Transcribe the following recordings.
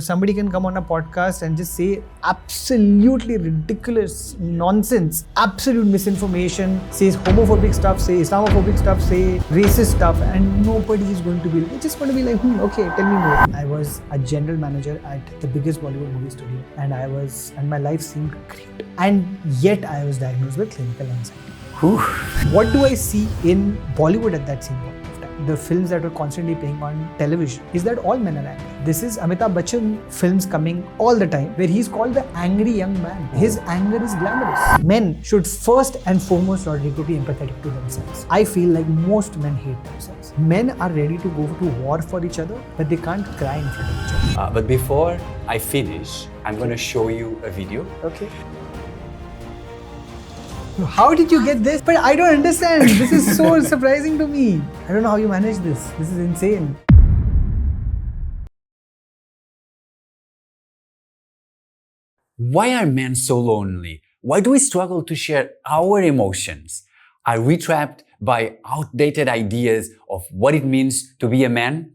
somebody can come on a podcast and just say absolutely ridiculous nonsense, absolute misinformation, says homophobic stuff, say Islamophobic stuff, say racist stuff, and nobody is going to be, they're just going to be like, okay, tell me more. I was a general manager at the biggest Bollywood movie studio, and my life seemed great. And yet I was diagnosed with clinical anxiety. What do I see in Bollywood at that same point of time? The films that were constantly playing on television, is that all men are angry? This is Amitabh Bachchan films coming all the time where he's called the angry young man. His anger is glamorous. Men should first and foremost, Rodrigo, be empathetic to themselves. I feel like most men hate themselves. Men are ready to go to war for each other, but they can't cry in front of each other. But before I finish, I'm going to show you a video. Okay. How did you get this? But I don't understand. This is so surprising to me. I don't know how you manage this. This is insane. Why are men so lonely? Why do we struggle to share our emotions? Are we trapped by outdated ideas of what it means to be a man?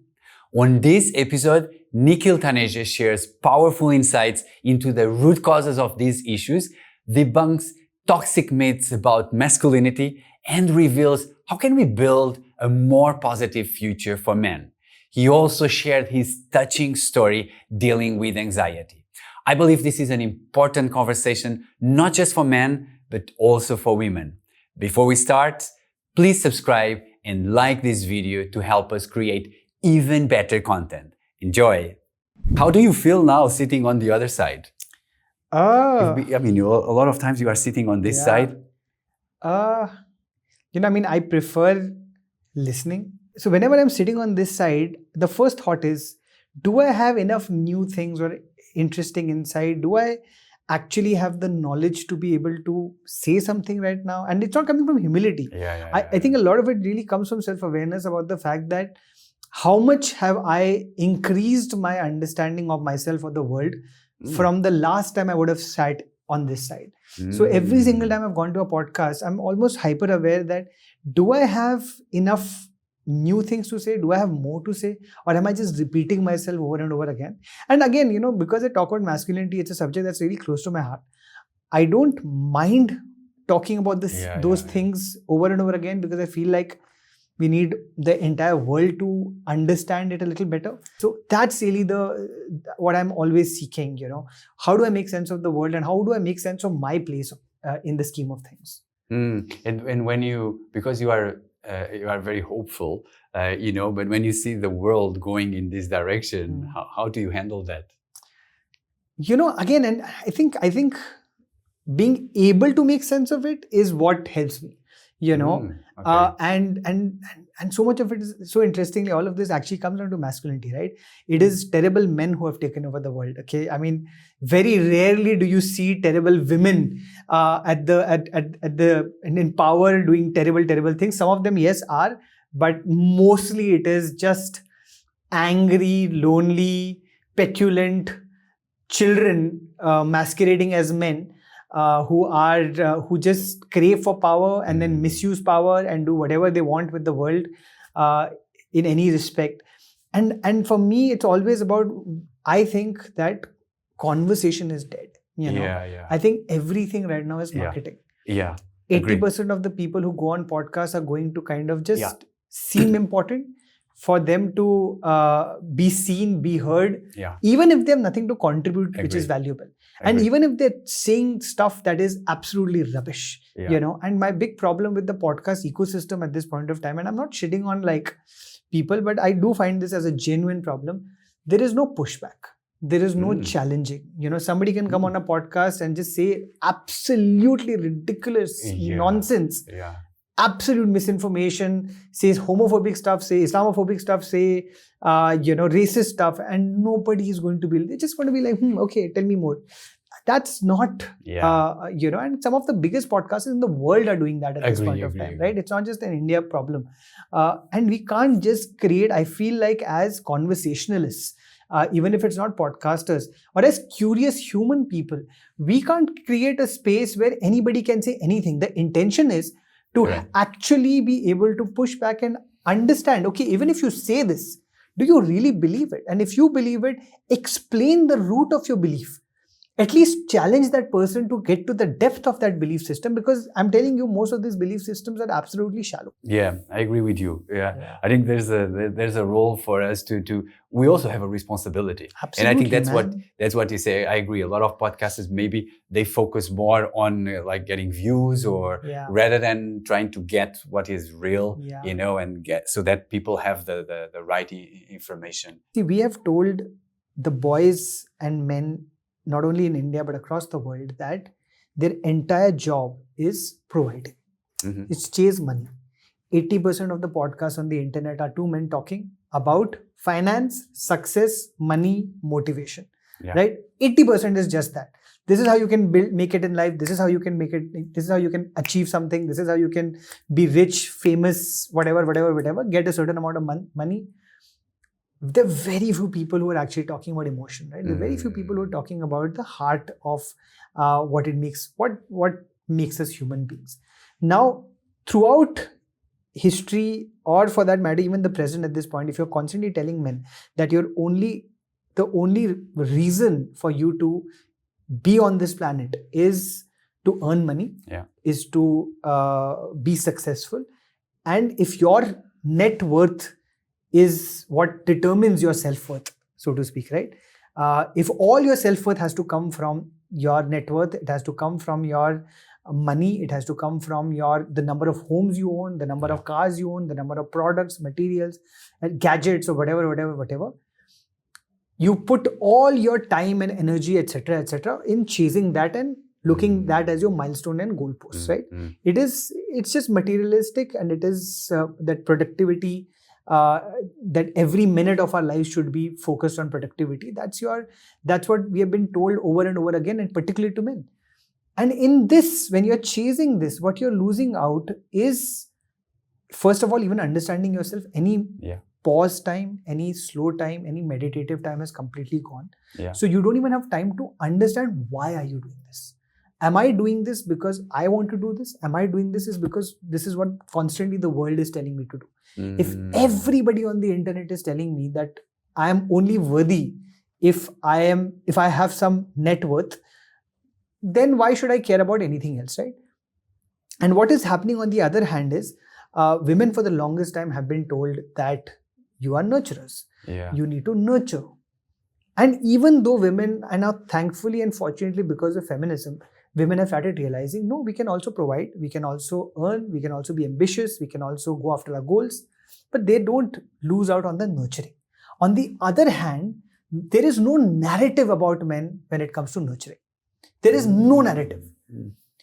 On this episode, Nikhil Taneja shares powerful insights into the root causes of these issues, debunks toxic myths about masculinity, and reveals how can we build a more positive future for men. He also shared his touching story dealing with anxiety. I believe this is an important conversation, not just for men, but also for women. Before we start, please subscribe and like this video to help us create even better content. Enjoy! How do you feel now sitting on the other side? I mean, a lot of times you are sitting on this side. I prefer listening. So whenever I'm sitting on this side, the first thought is, do I have enough new things or interesting insight? Do I actually have the knowledge to be able to say something right now? And it's not coming from humility. I think a lot of it really comes from self-awareness about the fact that how much have I increased my understanding of myself or the world from the last time I would have sat on this side. So every single time I've gone to a podcast, I'm almost hyper aware that, do I have enough new things to say? Do I have more to say? Or am I just repeating myself over and over again? And again, because I talk about masculinity, it's a subject that's really close to my heart. I don't mind talking about those things over and over again, because I feel like we need the entire world to understand it a little better. So that's really what I'm always seeking, How do I make sense of the world, and how do I make sense of my place in the scheme of things? And when because you are very hopeful, but when you see the world going in this direction, how do you handle that? Again, and I think being able to make sense of it is what helps me. And so much of it is, so interestingly, all of this actually comes down to masculinity, right? It is terrible men who have taken over the world. Okay, I mean, very rarely do you see terrible women in power doing terrible things. Some of them, yes, are, but mostly it is just angry, lonely, petulant children masquerading as men. Who just crave for power and then misuse power and do whatever they want with the world in any respect. And for me, it's always about, I think that conversation is dead. I think everything right now is marketing. 80% of the people who go on podcasts are going to kind of just seem important, for them to be seen, be heard, even if they have nothing to contribute, which is valuable. And even if they're saying stuff that is absolutely rubbish, And my big problem with the podcast ecosystem at this point of time, and I'm not shitting on people, but I do find this as a genuine problem. There is no pushback. There is no challenging. Somebody can come on a podcast and just say absolutely ridiculous nonsense. Absolute misinformation, says homophobic stuff, say Islamophobic stuff, say racist stuff, and nobody is going to be, they're just going to be like, okay, tell me more. That's not, and some of the biggest podcasts in the world are doing that at this point of time, right? It's not just an India problem. And we can't just create, I feel like, as conversationalists, even if it's not podcasters, or as curious human people, we can't create a space where anybody can say anything. The intention is to actually be able to push back and understand, okay, even if you say this, Do you really believe it? And if you believe it, explain the root of your belief. At least challenge that person to get to the depth of that belief system, because I'm telling you, most of these belief systems are absolutely shallow. Yeah, I agree with you. Yeah. I think there's a role for us to we also have a responsibility. Absolutely, and I think man. that's what you say. I agree. A lot of podcasters, maybe they focus more on like getting views or rather than trying to get what is real, and get so that people have the right information. See, we have told the boys and men, not only in India but across the world, that their entire job is providing. It's chase money. 80% of the podcasts on the internet are two men talking about finance, success, money, motivation. Right? 80% is just that. This is how you can make it in life. This is how you can make it. This is how you can achieve something. This is how you can be rich, famous, whatever. Get a certain amount of money. There are very few people who are actually talking about emotion, right? There are very few people who are talking about the heart of what makes us human beings. Now, throughout history, or for that matter, even the present at this point, if you're constantly telling men that the only reason for you to be on this planet is to earn money, is to be successful, and if your net worth is what determines your self-worth, so to speak, right? If all your self-worth has to come from your net worth, it has to come from your money, it has to come from the number of homes you own, the number of cars you own, the number of products, materials, and gadgets, or whatever. You put all your time and energy, etc., in chasing that and looking that as your milestone and goalposts, right? It's just materialistic, and it is that productivity. That every minute of our lives should be focused on productivity. That's what we have been told over and over again, and particularly to men. And in this, when you're chasing this, what you're losing out is, first of all, even understanding yourself. Any pause time, any slow time, any meditative time has completely gone. So you don't even have time to understand, why are you doing this? Am I doing this because I want to do this? Am I doing this is because this is what constantly the world is telling me to do? If everybody on the internet is telling me that I am only worthy if I have some net worth, then why should I care about anything else, right? And what is happening on the other hand is, women for the longest time have been told that you are nurturers. You need to nurture. And even though women, and now thankfully and fortunately because of feminism, women have started realizing, no, we can also provide, we can also earn, we can also be ambitious, we can also go after our goals, but they don't lose out on the nurturing. On the other hand, there is no narrative about men when it comes to nurturing. There is no narrative.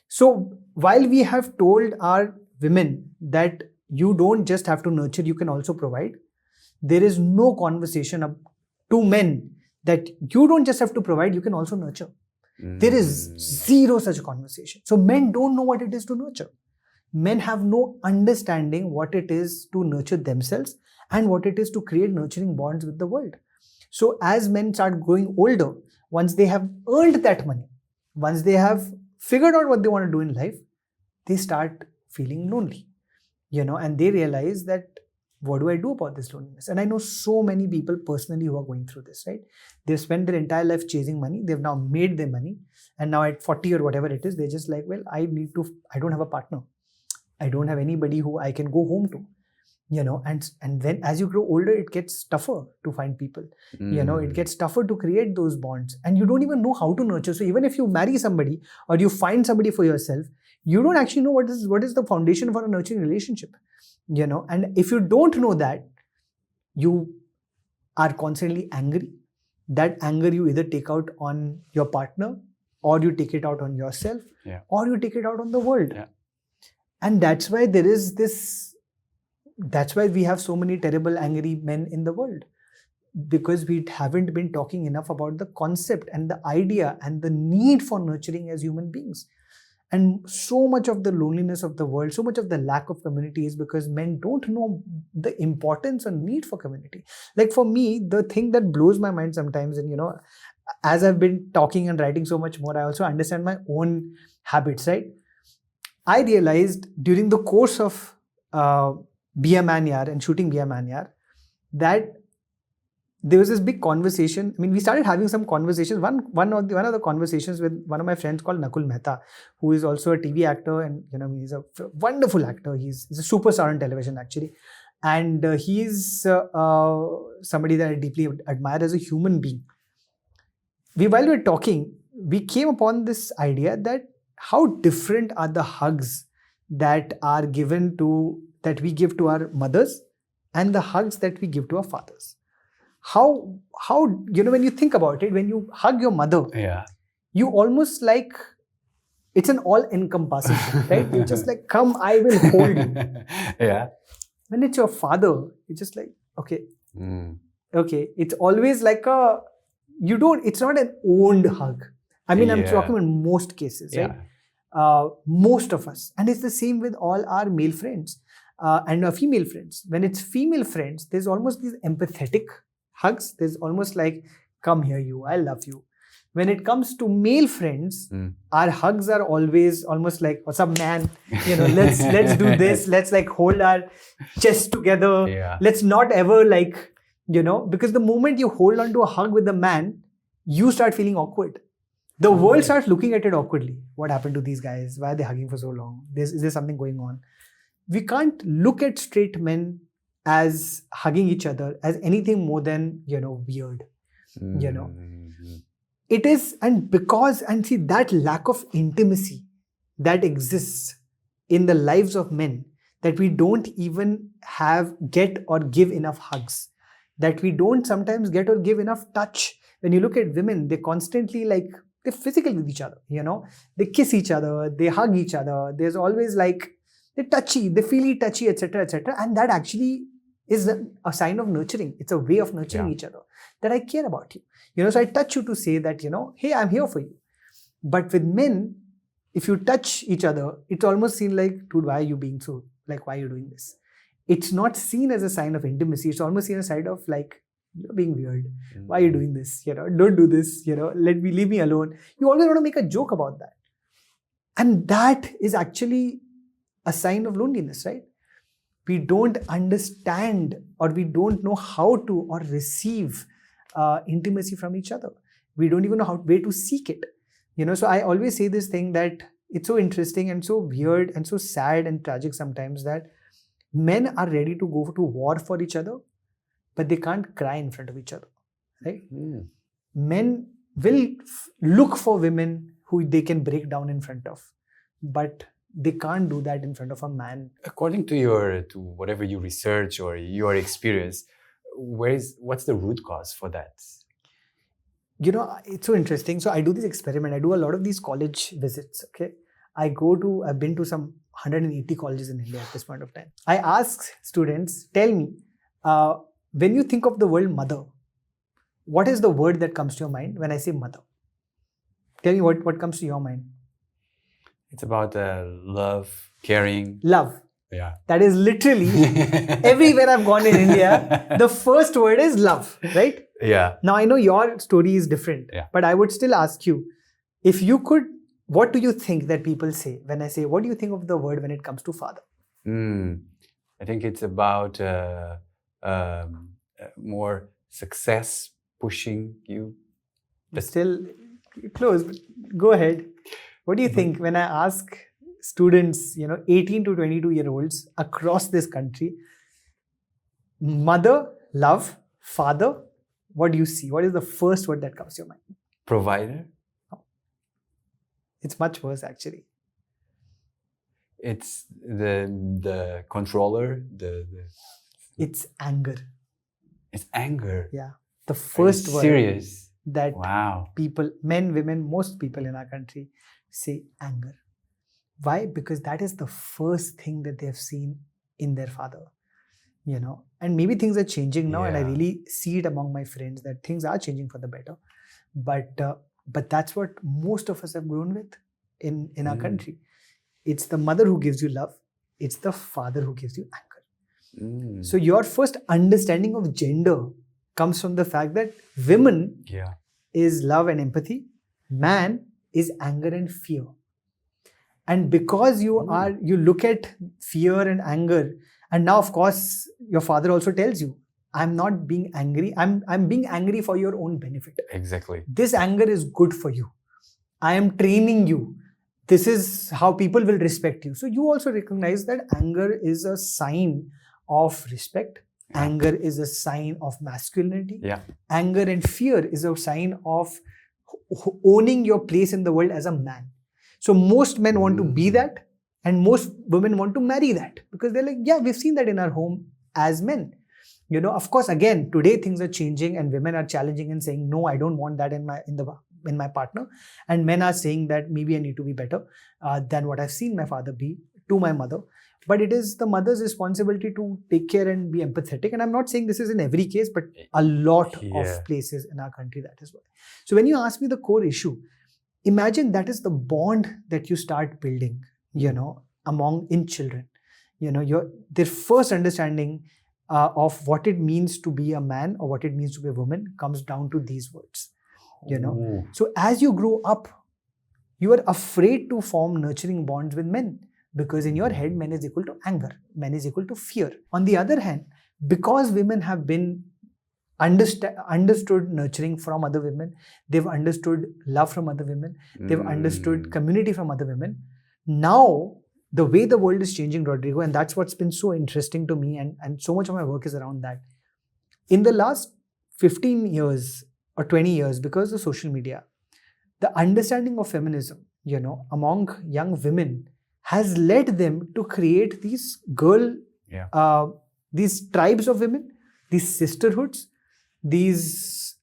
So while we have told our women that you don't just have to nurture, you can also provide, there is no conversation to men that you don't just have to provide, you can also nurture. There is zero such conversation. So men don't know what it is to nurture. Men have no understanding what it is to nurture themselves and what it is to create nurturing bonds with the world. So as men start growing older, once they have earned that money, once they have figured out what they want to do in life, they start feeling lonely, and they realize that, what do I do about this loneliness? And I know so many people personally who are going through this, right? They've spent their entire life chasing money. They've now made their money. And now at 40 or whatever it is, they're just like, well, I don't have a partner. I don't have anybody who I can go home to, and then as you grow older, it gets tougher to find people, it gets tougher to create those bonds, and you don't even know how to nurture. So even if you marry somebody or you find somebody for yourself, you don't actually know what is the foundation for a nurturing relationship, and if you don't know that, you are constantly angry. That anger you either take out on your partner, or you take it out on yourself, or you take it out on the world. And that's why that's why we have so many terrible, angry men in the world, because we haven't been talking enough about the concept and the idea and the need for nurturing as human beings. And so much of the loneliness of the world, so much of the lack of community is because men don't know the importance and need for community. Like for me, the thing that blows my mind sometimes, and as I've been talking and writing so much more, I also understand my own habits, right? I realized during the course of Be a Man Yaar and shooting Be a Man Yaar that there was this big conversation. I mean, we started having some conversations. One of the conversations with one of my friends called Nakul Mehta, who is also a TV actor, and he's a wonderful actor. He's a superstar on television actually, and he's somebody that I deeply admire as a human being. While we were talking, we came upon this idea that how different are the hugs that we give to our mothers and the hugs that we give to our fathers. How when you think about it, when you hug your mother, you almost like it's an all-encompassing thing, right? You're just like, come, I will hold you. Yeah. When it's your father, it's just like, okay. Okay. It's always like it's not an owned hug. I mean, I'm talking in most cases, right? Most of us. And it's the same with all our male friends and our female friends. When it's female friends, there's almost these empathetic hugs. There's almost like, come here, you, I love you. When it comes to male friends, our hugs are always almost like, what's up, man? Let's do this. Let's like hold our chest together. Yeah. Let's not ever like, because the moment you hold on to a hug with a man, you start feeling awkward. The world starts looking at it awkwardly. What happened to these guys? Why are they hugging for so long? Is there something going on? We can't look at straight men as hugging each other as anything more than, weird. It is, and see that lack of intimacy that exists in the lives of men, that we don't even get or give enough hugs, that we don't sometimes get or give enough touch. When you look at women, they constantly they're physical with each other, they kiss each other, they hug each other. There's always like, they're touchy, they feel touchy, etc., etc. And that actually is a sign of nurturing. It's a way of nurturing each other, that I care about you. So I touch you to say that, hey, I'm here for you. But with men, if you touch each other, it's almost seen like, dude, why are you being so, like, why are you doing this? It's not seen as a sign of intimacy. It's almost seen as a sign of like, you're being weird. Why are you doing this? Don't do this. Leave me alone. You always want to make a joke about that. And that is actually a sign of loneliness, right? We don't understand, or we don't know how to or receive intimacy from each other. We don't even know where to seek it. So I always say this thing that it's so interesting and so weird and so sad and tragic sometimes that men are ready to go to war for each other, but they can't cry in front of each other, right? Men will look for women who they can break down in front of, but they can't do that in front of a man. According to whatever you research or your experience, what's the root cause for that? It's so interesting. So I do this experiment. I do a lot of these college visits. Okay, I've been to some 180 colleges in India at this point of time. I ask students, tell me, when you think of the word mother, what is the word that comes to your mind when I say mother? Tell me what comes to your mind. It's about love, caring. Love. Yeah. That is literally everywhere I've gone in India, the first word is love, right? Yeah. Now I know your story is different, but I would still ask you, if you could, what do you think that people say when I say, what do you think of the word when it comes to father? I think it's about more success pushing you. Still close, but go ahead. What do you think when I ask students, 18 to 22-year-olds across this country, mother, love, father, what do you see? What is the first word that comes to your mind? Provider. It's much worse actually. It's the controller. It's anger. It's anger. Yeah. The first word serious that wow. people, men, women, most people in our country say anger. Why? Because that is the first thing that they have seen in their father. And maybe things are changing now, and I really see it among my friends that things are changing for the better. But that's what most of us have grown with in our country. It's the mother who gives you love. It's the father who gives you anger. So your first understanding of gender comes from the fact that women is love and empathy. Man is anger and fear. And because you look at fear and anger, and now of course your father also tells you, I'm not being angry. I'm being angry for your own benefit. Exactly. This anger is good for you. I am training you. This is how people will respect you. So you also recognize that anger is a sign of respect. Yeah. Anger is a sign of masculinity. Yeah. Anger and fear is a sign of owning your place in the world as a man. So most men want to be that, and most women want to marry that, because they're like, yeah, we've seen that in our home as men. Of course, again, today things are changing and women are challenging and saying, no, I don't want that in my partner. And men are saying that maybe I need to be better than what I've seen my father be to my mother. But it is the mother's responsibility to take care and be empathetic. And I'm not saying this is in every case, but a lot of places in our country that is why. So when you ask me the core issue, imagine that is the bond that you start building, in children. Their first understanding of what it means to be a man or what it means to be a woman comes down to these words. So as you grow up, you are afraid to form nurturing bonds with men, because in your head, men is equal to anger, men is equal to fear. On the other hand, because women have been understood nurturing from other women, they've understood love from other women, they've understood community from other women. Now, the way the world is changing, Rodrigo, and that's what's been so interesting to me, and so much of my work is around that. In the last 15 years or 20 years, because of social media, the understanding of feminism, among young women has led them to create these these tribes of women, these sisterhoods, these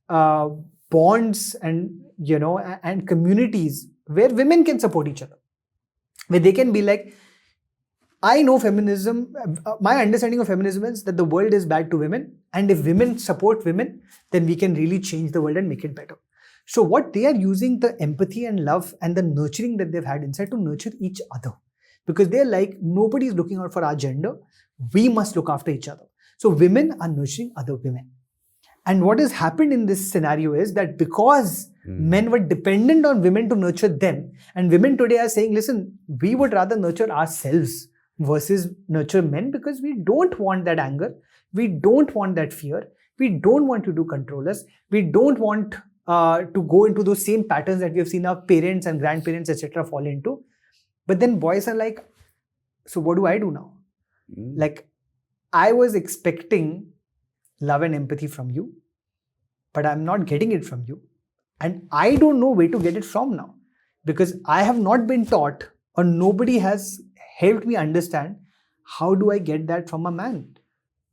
bonds and communities where women can support each other, where they can be like, I know feminism, my understanding of feminism is that the world is bad to women, and if women support women, then we can really change the world and make it better. So what they are using the empathy and love and the nurturing that they've had inside to nurture each other, because they're like, nobody is looking out for our gender, we must look after each other. So women are nurturing other women. And what has happened in this scenario is that because men were dependent on women to nurture them, and women today are saying, listen, we would rather nurture ourselves versus nurture men, because we don't want that anger, we don't want that fear, we don't want to do control us, we don't want to go into those same patterns that we have seen our parents and grandparents, etc. fall into. But then boys are like, so what do I do now? Like, I was expecting love and empathy from you, but I'm not getting it from you. And I don't know where to get it from now, because I have not been taught, or nobody has helped me understand how do I get that from a man.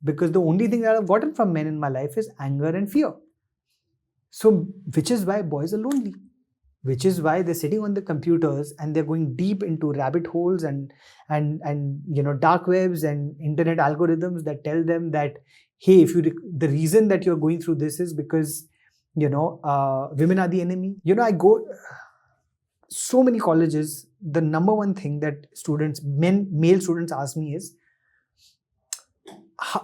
Because the only thing that I've gotten from men in my life is anger and fear. So, which is why boys are lonely. Which is why they're sitting on the computers and they're going deep into rabbit holes and dark webs and internet algorithms that tell them that, hey, the reason that you're going through this is because women are the enemy. I go so many colleges. The number one thing that male students ask me is,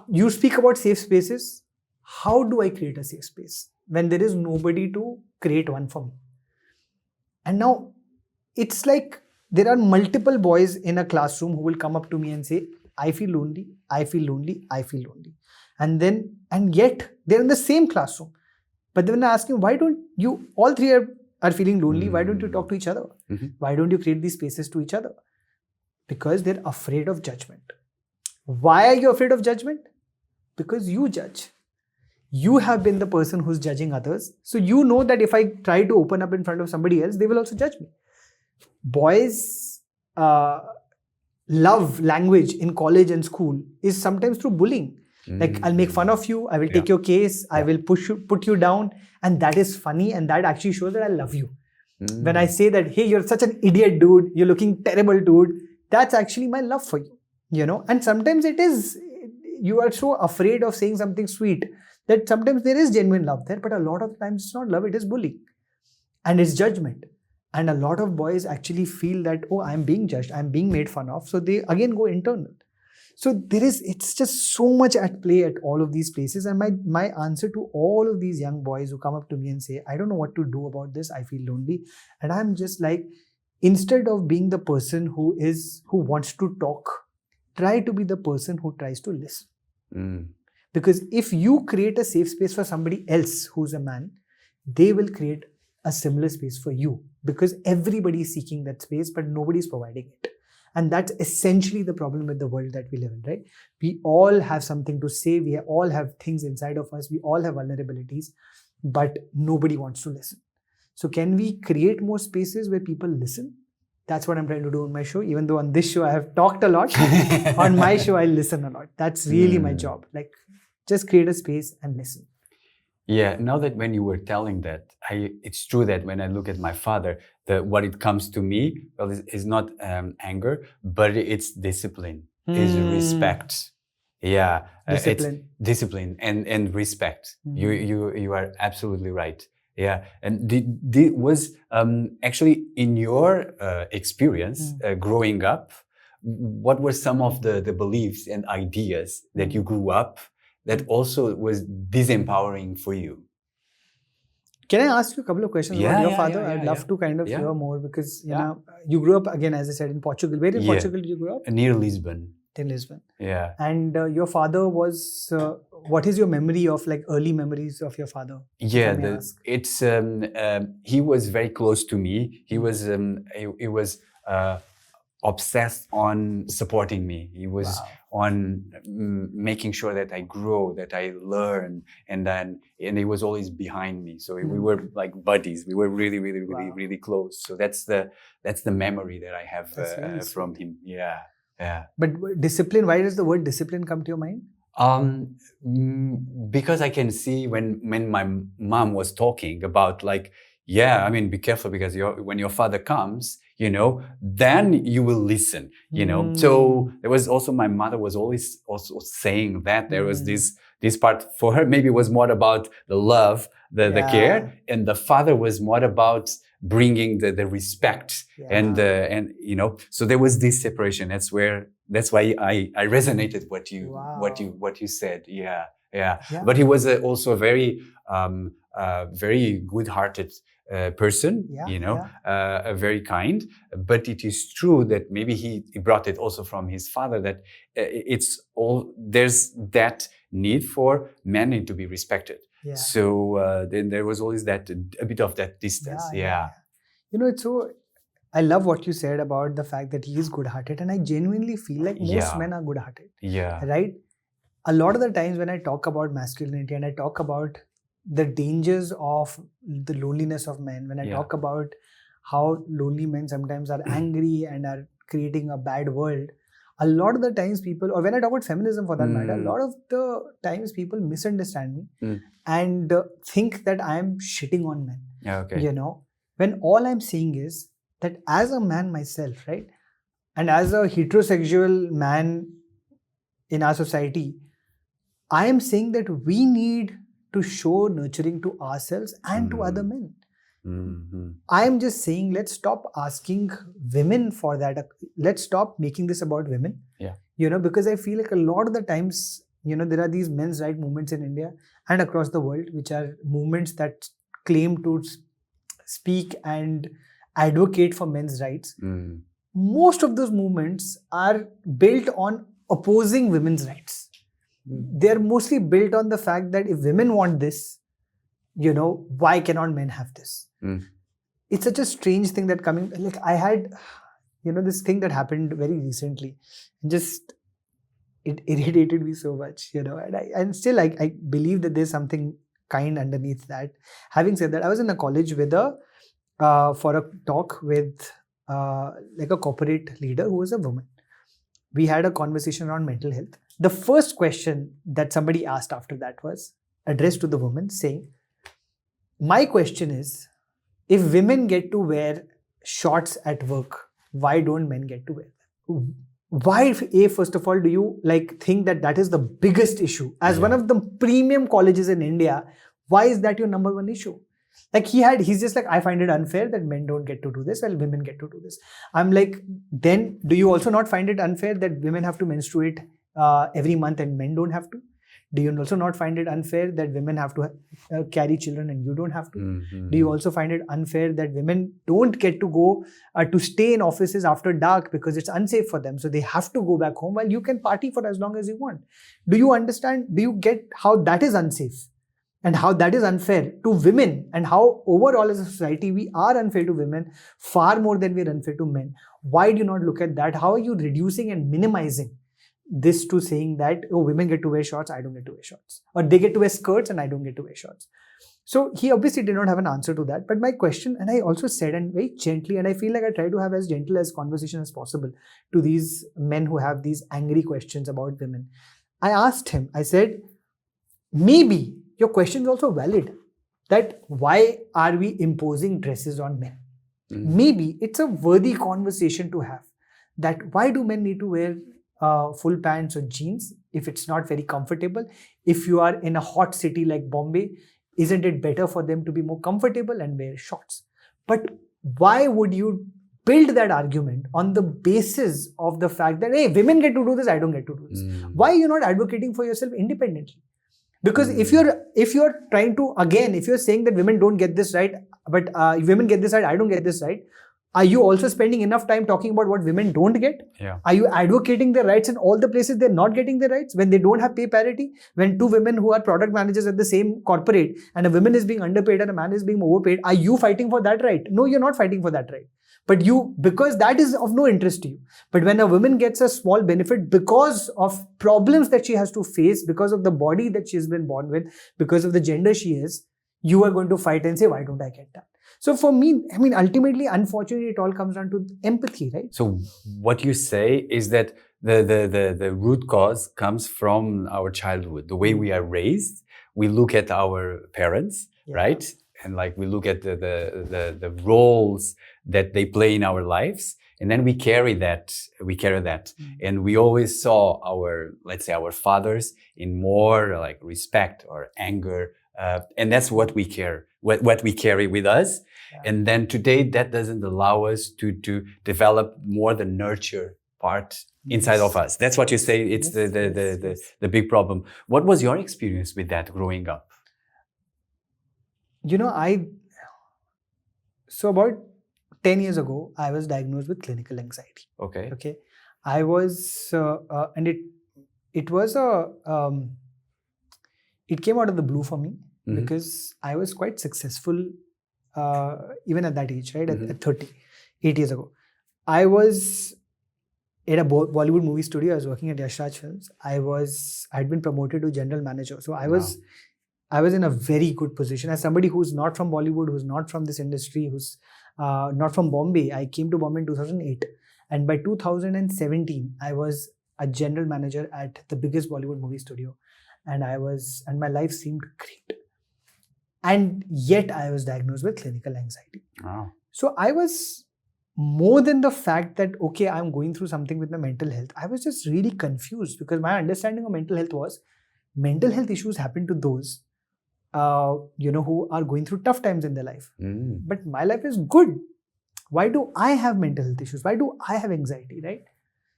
you speak about safe spaces. How do I create a safe space when there is nobody to create one for me? And now it's like there are multiple boys in a classroom who will come up to me and say, I feel lonely, I feel lonely, I feel lonely. And yet they're in the same classroom. But then when I ask him, why don't you, all three are feeling lonely, why don't you talk to each other? Why don't you create these spaces to each other? Because they're afraid of judgment. Why are you afraid of judgment? Because you judge. You have been the person who's judging others. So you know that if I try to open up in front of somebody else, they will also judge me. Boys' love language in college and school is sometimes through bullying. Like, I'll make fun of you, I will take your case, I will put you down. And that is funny, and that actually shows that I love you. When I say that, hey, you're such an idiot, dude, you're looking terrible, dude, that's actually my love for you. And sometimes it is, you are so afraid of saying something sweet that sometimes there is genuine love there, but a lot of times it's not love, it is bullying. And it's judgment. And a lot of boys actually feel that, oh, I'm being judged, I'm being made fun of. So they again go internal. So it's just so much at play at all of these places. And my answer to all of these young boys who come up to me and say, I don't know what to do about this, I feel lonely. And I'm just like, instead of being the person who wants to talk, try to be the person who tries to listen. Because if you create a safe space for somebody else who's a man, they will create a similar space for you, because everybody is seeking that space, but nobody is providing it. And that's essentially the problem with the world that we live in, right? We all have something to say. We all have things inside of us. We all have vulnerabilities, but nobody wants to listen. So can we create more spaces where people listen? That's what I'm trying to do on my show. Even though on this show I have talked a lot, on my show I listen a lot. That's really my job. Like, just create a space and listen. Yeah, now that when you were telling that, it's true that when I look at my father, what it comes to me, well, is not anger, but it's discipline, is respect. Yeah, Discipline. it's discipline and respect. You are absolutely right. Yeah, and was actually in your experience growing up, what were some of the beliefs and ideas that you grew up that also was disempowering for you? Can I ask you a couple of questions about your father? I'd love to kind of hear more, because you know, you grew up, again, as I said, in Portugal. Where in Portugal did you grow up? Near Lisbon. In Lisbon. Yeah. And your father was, what is your memory of, like, early memories of your father? Yeah, he was very close to me. He was obsessed on supporting me. He was on making sure that I grow, that I learn, and he was always behind me. So we were like buddies. We were really close. So that's the memory that I have from him. Yeah. Yeah. But discipline, why does the word discipline come to your mind? Because I can see when my mom was talking about, like, yeah, I mean, be careful, because when your father comes, you know, then you will listen, you know. So there was also, my mother was always also saying that there was this part for her, maybe was more about the love, the care, and the father was more about bringing the respect and you know. So there was this separation. That's why I resonated what you said. Yeah. But he was also a very good-hearted person, you know, very kind. But it is true that maybe he brought it also from his father, that there's that need for men to be respected. Yeah. So then there was always a bit of that distance. Yeah. You know, I love what you said about the fact that he is good-hearted, and I genuinely feel like most men are good-hearted. Yeah. Right? A lot of the times when I talk about masculinity and I talk about the dangers of the loneliness of men, when I talk about how lonely men sometimes are angry and are creating a bad world, a lot of the times people, or when I talk about feminism for that matter, a lot of the times people misunderstand me and think that I am shitting on men. You know, when all I'm saying is that as a man myself, right, and as a heterosexual man in our society, I am saying that we need to show nurturing to ourselves and to other men. I am just saying, let's stop asking women for that. Let's stop making this about women. Yeah. You know, because I feel like a lot of the times, you know, there are these men's rights movements in India and across the world, which are movements that claim to speak and advocate for men's rights. Most of those movements are built on opposing women's rights. They're mostly built on the fact that if women want this, you know, why cannot men have this? It's such a strange thing that like I had, you know, this thing that happened very recently, and just it irritated me so much, you know, and still I believe that there's something kind underneath that. Having said that, I was in a college with for a talk with like a corporate leader who was a woman. We had a conversation around mental health. The first question that somebody asked after that was addressed to the woman, saying, my question is, if women get to wear shorts at work, why don't men get to wear them? Why, first of all, do you think that is the biggest issue? As one of the premium colleges in India, why is that your number one issue? Like he's just like, I find it unfair that men don't get to do this while women get to do this. I'm like, then do you also not find it unfair that women have to menstruate every month and men don't have to? Do you also not find it unfair that women have to carry children and you don't have to? Mm-hmm. Do you also find it unfair that women don't get to go to stay in offices after dark because it's unsafe for them? So they have to go back home while you can party for as long as you want. Do you understand? Do you get how that is unsafe? And how that is unfair to women, and how overall as a society we are unfair to women far more than we are unfair to men? Why do you not look at that? How are you reducing and minimizing this to saying that, oh, women get to wear shorts, I don't get to wear shorts, or they get to wear skirts and I don't get to wear shorts? So he obviously did not have an answer to that. But my question, and I also said, and very gently, and I feel like I try to have as gentle as conversation as possible to these men who have these angry questions about women. I asked him, I said, maybe your question is also valid, that why are we imposing dresses on men? Maybe it's a worthy conversation to have, that why do men need to wear full pants or jeans if it's not very comfortable? If you are in a hot city like Bombay, isn't it better for them to be more comfortable and wear shorts? But why would you build that argument on the basis of the fact that, hey, women get to do this, I don't get to do this? Why are you not advocating for yourself independently? Because if you're trying to, again, if you're saying that women don't get this right, but women get this right, I don't get this right, are you also spending enough time talking about what women don't get? Yeah. Are you advocating their rights in all the places they're not getting their rights? When they don't have pay parity, when two women who are product managers at the same corporate and a woman is being underpaid and a man is being overpaid, are you fighting for that right? No, you're not fighting for that right. But because that is of no interest to you. But when a woman gets a small benefit because of problems that she has to face, because of the body that she's been born with, because of the gender she is, you are going to fight and say, why don't I get that? So for me, I mean, ultimately, unfortunately, it all comes down to empathy, right? So what you say is that the root cause comes from our childhood, the way we are raised. We look at our parents, right? And like we look at the roles that they play in our lives, and then we carry that. And we always saw let's say our fathers in more like respect or anger, and that's what we what we carry with us. And then today that doesn't allow us to develop more the nurture part inside of us. That's what you say. It's the big problem. What was your experience with that growing up? You know, so about 10 years ago, I was diagnosed with clinical anxiety. Okay. I was, and it was it came out of the blue for me because I was quite successful even at that age, right? At 30, 8 years ago. I was at a Bollywood movie studio. I was working at Yash Raj Films. I'd been promoted to general manager. So I was in a very good position. As somebody who's not from Bollywood, who's not from this industry, who's not from Bombay, I came to Bombay in 2008. And by 2017, I was a general manager at the biggest Bollywood movie studio. And my life seemed great. And yet I was diagnosed with clinical anxiety. Wow. So I was, more than the fact that, okay, I'm going through something with my mental health, I was just really confused because my understanding of mental health was mental health issues happen to those who are going through tough times in their life. But my life is good. Why do I have mental health issues? Why do I have anxiety, right?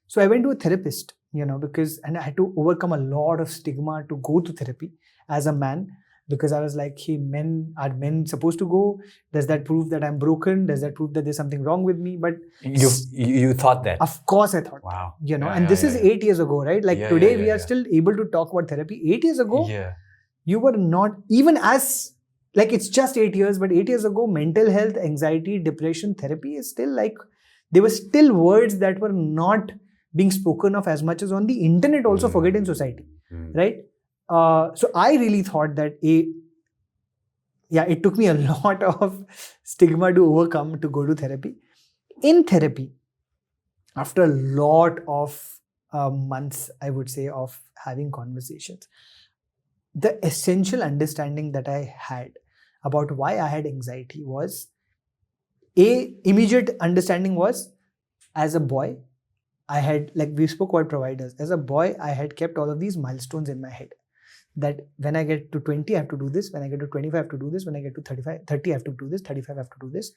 So I went to a therapist, and I had to overcome a lot of stigma to go to therapy as a man, because I was like, hey, are men supposed to go? Does that prove that I'm broken? Does that prove that there's something wrong with me? But you thought that? Of course I thought. Wow. And this is 8 years ago, right? Like today we are still able to talk about therapy. 8 years ago, you were not even as, like, it's just 8 years, but 8 years ago, mental health, anxiety, depression, therapy is still like, there were still words that were not being spoken of as much as on the internet also forget in society, right? So I really thought that it took me a lot of stigma to overcome to go to therapy. In therapy, after a lot of months, I would say, of having conversations, the essential understanding that I had about why I had anxiety was, immediate understanding was, as a boy, I had, like we spoke about providers, as a boy, I had kept all of these milestones in my head. That when I get to 20, I have to do this. When I get to 25, I have to do this. When I get to 30, I have to do this. 35, I have to do this.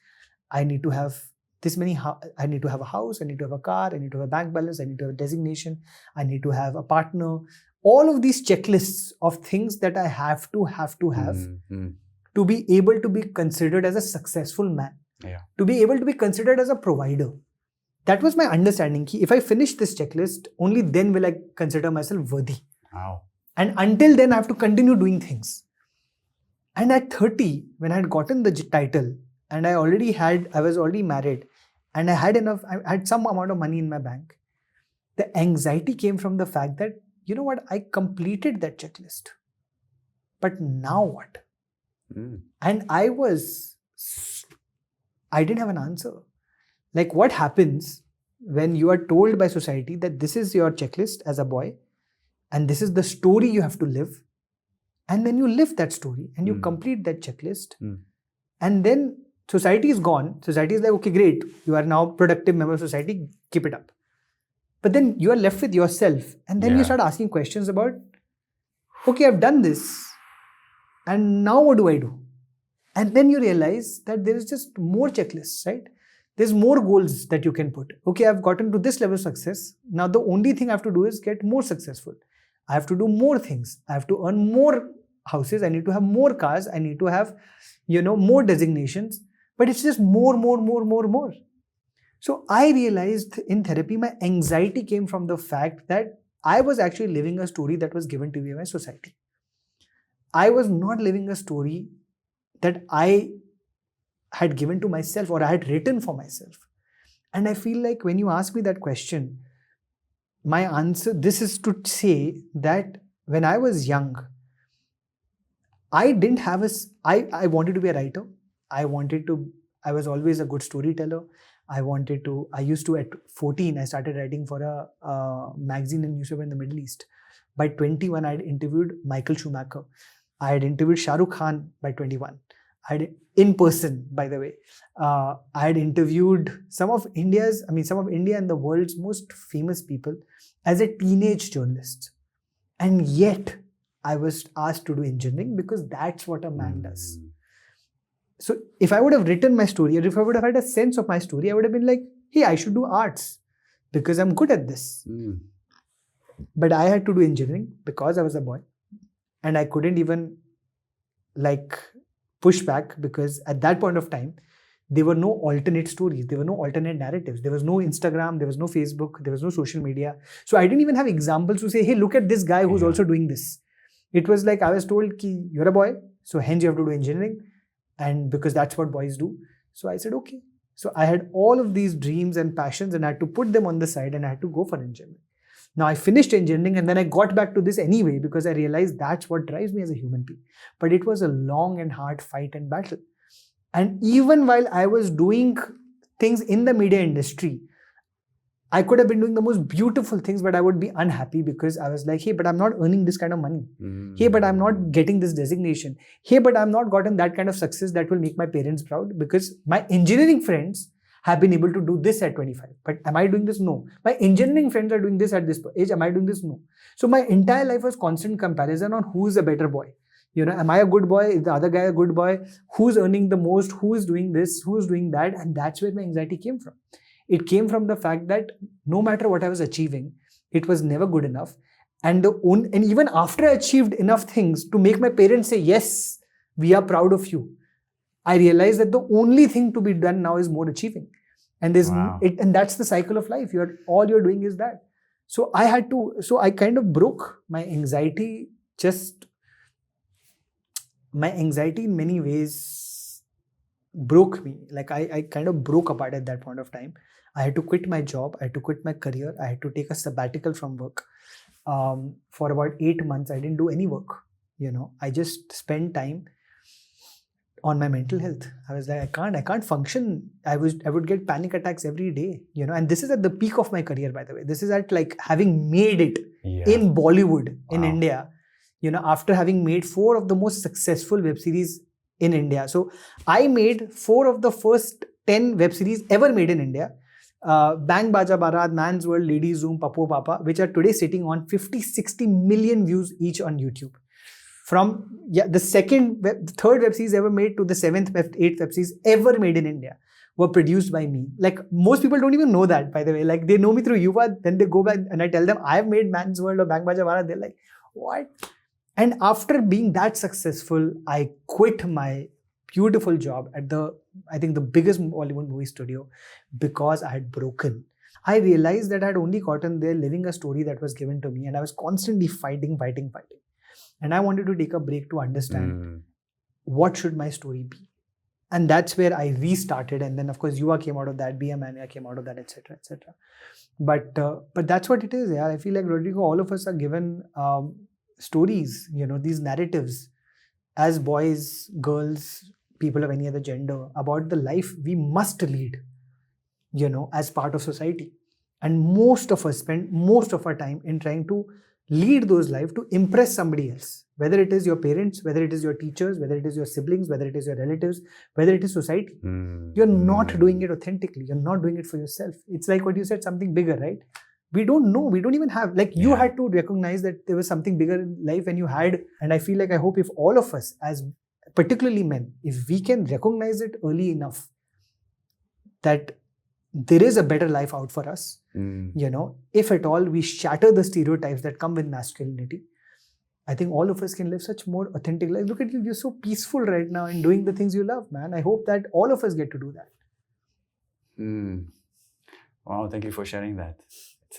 I need to have this many, I need to have a house. I need to have a car. I need to have a bank balance. I need to have a designation. I need to have a partner. all of these checklists of things that I have to have to be able to be considered as a successful man, to be able to be considered as a provider. That was my understanding. If I finish this checklist, only then will I consider myself worthy. Wow. And until then, I have to continue doing things. And at 30, when I had gotten the title, and I was already married, and I had some amount of money in my bank, the anxiety came from the fact that, you know what, I completed that checklist. But now what? And I didn't have an answer. Like, what happens when you are told by society that this is your checklist as a boy, and this is the story you have to live, and then you live that story and you complete that checklist, and then society is gone. Society is like, okay, great, you are now productive member of society, keep it up. But then you are left with yourself, and then you start asking questions about, okay, I've done this, and now what do I do? And then you realize that there is just more checklists, right? There's more goals that you can put. Okay, I've gotten to this level of success. Now the only thing I have to do is get more successful. I have to do more things. I have to earn more houses. I need to have more cars. I need to have, more designations. But it's just more. So I realized in therapy, my anxiety came from the fact that I was actually living a story that was given to me by society. I was not living a story that I had given to myself or I had written for myself. And I feel like when you ask me that question, my answer, this is to say that when I was young, I didn't have I wanted to be a writer. I was always a good storyteller. I used to, at 14, I started writing for a magazine and newspaper in the Middle East. By 21, I had interviewed Michael Schumacher. I had interviewed Shah Rukh Khan by 21. In person, by the way. I had interviewed some of India and the world's most famous people as a teenage journalist. And yet, I was asked to do engineering because that's what a man does. So if I would have written my story, or if I would have had a sense of my story, I would have been like, hey, I should do arts because I'm good at this. But I had to do engineering because I was a boy. And I couldn't even push back because at that point of time, there were no alternate stories. There were no alternate narratives. There was no Instagram. There was no Facebook. There was no social media. So I didn't even have examples to say, hey, look at this guy who's also doing this. It was like I was told, you're a boy, so hence you have to do engineering. And because that's what boys do. So I said, okay. So I had all of these dreams and passions and I had to put them on the side and I had to go for engineering. Now I finished engineering and then I got back to this anyway because I realized that's what drives me as a human being. But it was a long and hard fight and battle. And even while I was doing things in the media industry, I could have been doing the most beautiful things, but I would be unhappy because I was like, hey, but I'm not earning this kind of money. Hey, but I'm not getting this designation. Hey, but I'm not gotten that kind of success that will make my parents proud because my engineering friends have been able to do this at 25. But am I doing this? No. My engineering friends are doing this at this age. Am I doing this? No. So my entire life was constant comparison on who is a better boy. Am I a good boy? Is the other guy a good boy? Who's earning the most? Who is doing this? Who is doing that? And that's where my anxiety came from. It came from the fact that no matter what I was achieving, it was never good enough. And even after I achieved enough things to make my parents say, yes, we are proud of you, I realized that the only thing to be done now is more achieving. And and that's the cycle of life. All you're doing is that. So I kind of broke my anxiety. My anxiety in many ways broke me. Like I kind of broke apart at that point of time. I had to quit my job. I had to quit my career. I had to take a sabbatical from work. For about 8 months, I didn't do any work. I just spent time on my mental health. I was like, I can't function. I would get panic attacks every day, and this is at the peak of my career, by the way. This is at having made it in Bollywood in India, after having made 4 of the most successful web series in India. So I made 4 of the first 10 web series ever made in India. Bang Baaja Baaraat, Man's World, Ladies Room, Pappu and Papa, which are today sitting on 50-60 million views each on YouTube. From the third web series ever made to the 7th, 8th web series ever made in India were produced by me. Like most people don't even know that, by the way. Like they know me through yuvaa, then they go back and I tell them I have made Man's World or Bang Baaja Baaraat. They're like, what? And after being that successful, I quit my beautiful job at I think the biggest Bollywood movie studio because I had broken. I realized that I had only gotten there living a story that was given to me, and I was constantly fighting. And I wanted to take a break to understand what should my story be. And that's where I restarted. And then of course yuvaa came out of that, Be a Mania came out of that, etc. etc. But that's what it is. Yeah, I feel like, Rodrigo, all of us are given stories, these narratives as boys, girls, people of any other gender about the life we must lead, as part of society. And most of us spend most of our time in trying to lead those lives to impress somebody else, whether it is your parents, whether it is your teachers, whether it is your siblings, whether it is your relatives, whether it is society. You're not doing it authentically. You're not doing it for yourself. It's like what you said, something bigger, right? We don't know. We don't even have, like you had to recognize that there was something bigger in life and you had, and I feel like, I hope if all of us, as particularly men, if we can recognize it early enough that there is a better life out for us, if at all we shatter the stereotypes that come with masculinity, I think all of us can live such more authentic lives. Look at you, you're so peaceful right now in doing the things you love, man. I hope that all of us get to do that. Wow, thank you for sharing that. It's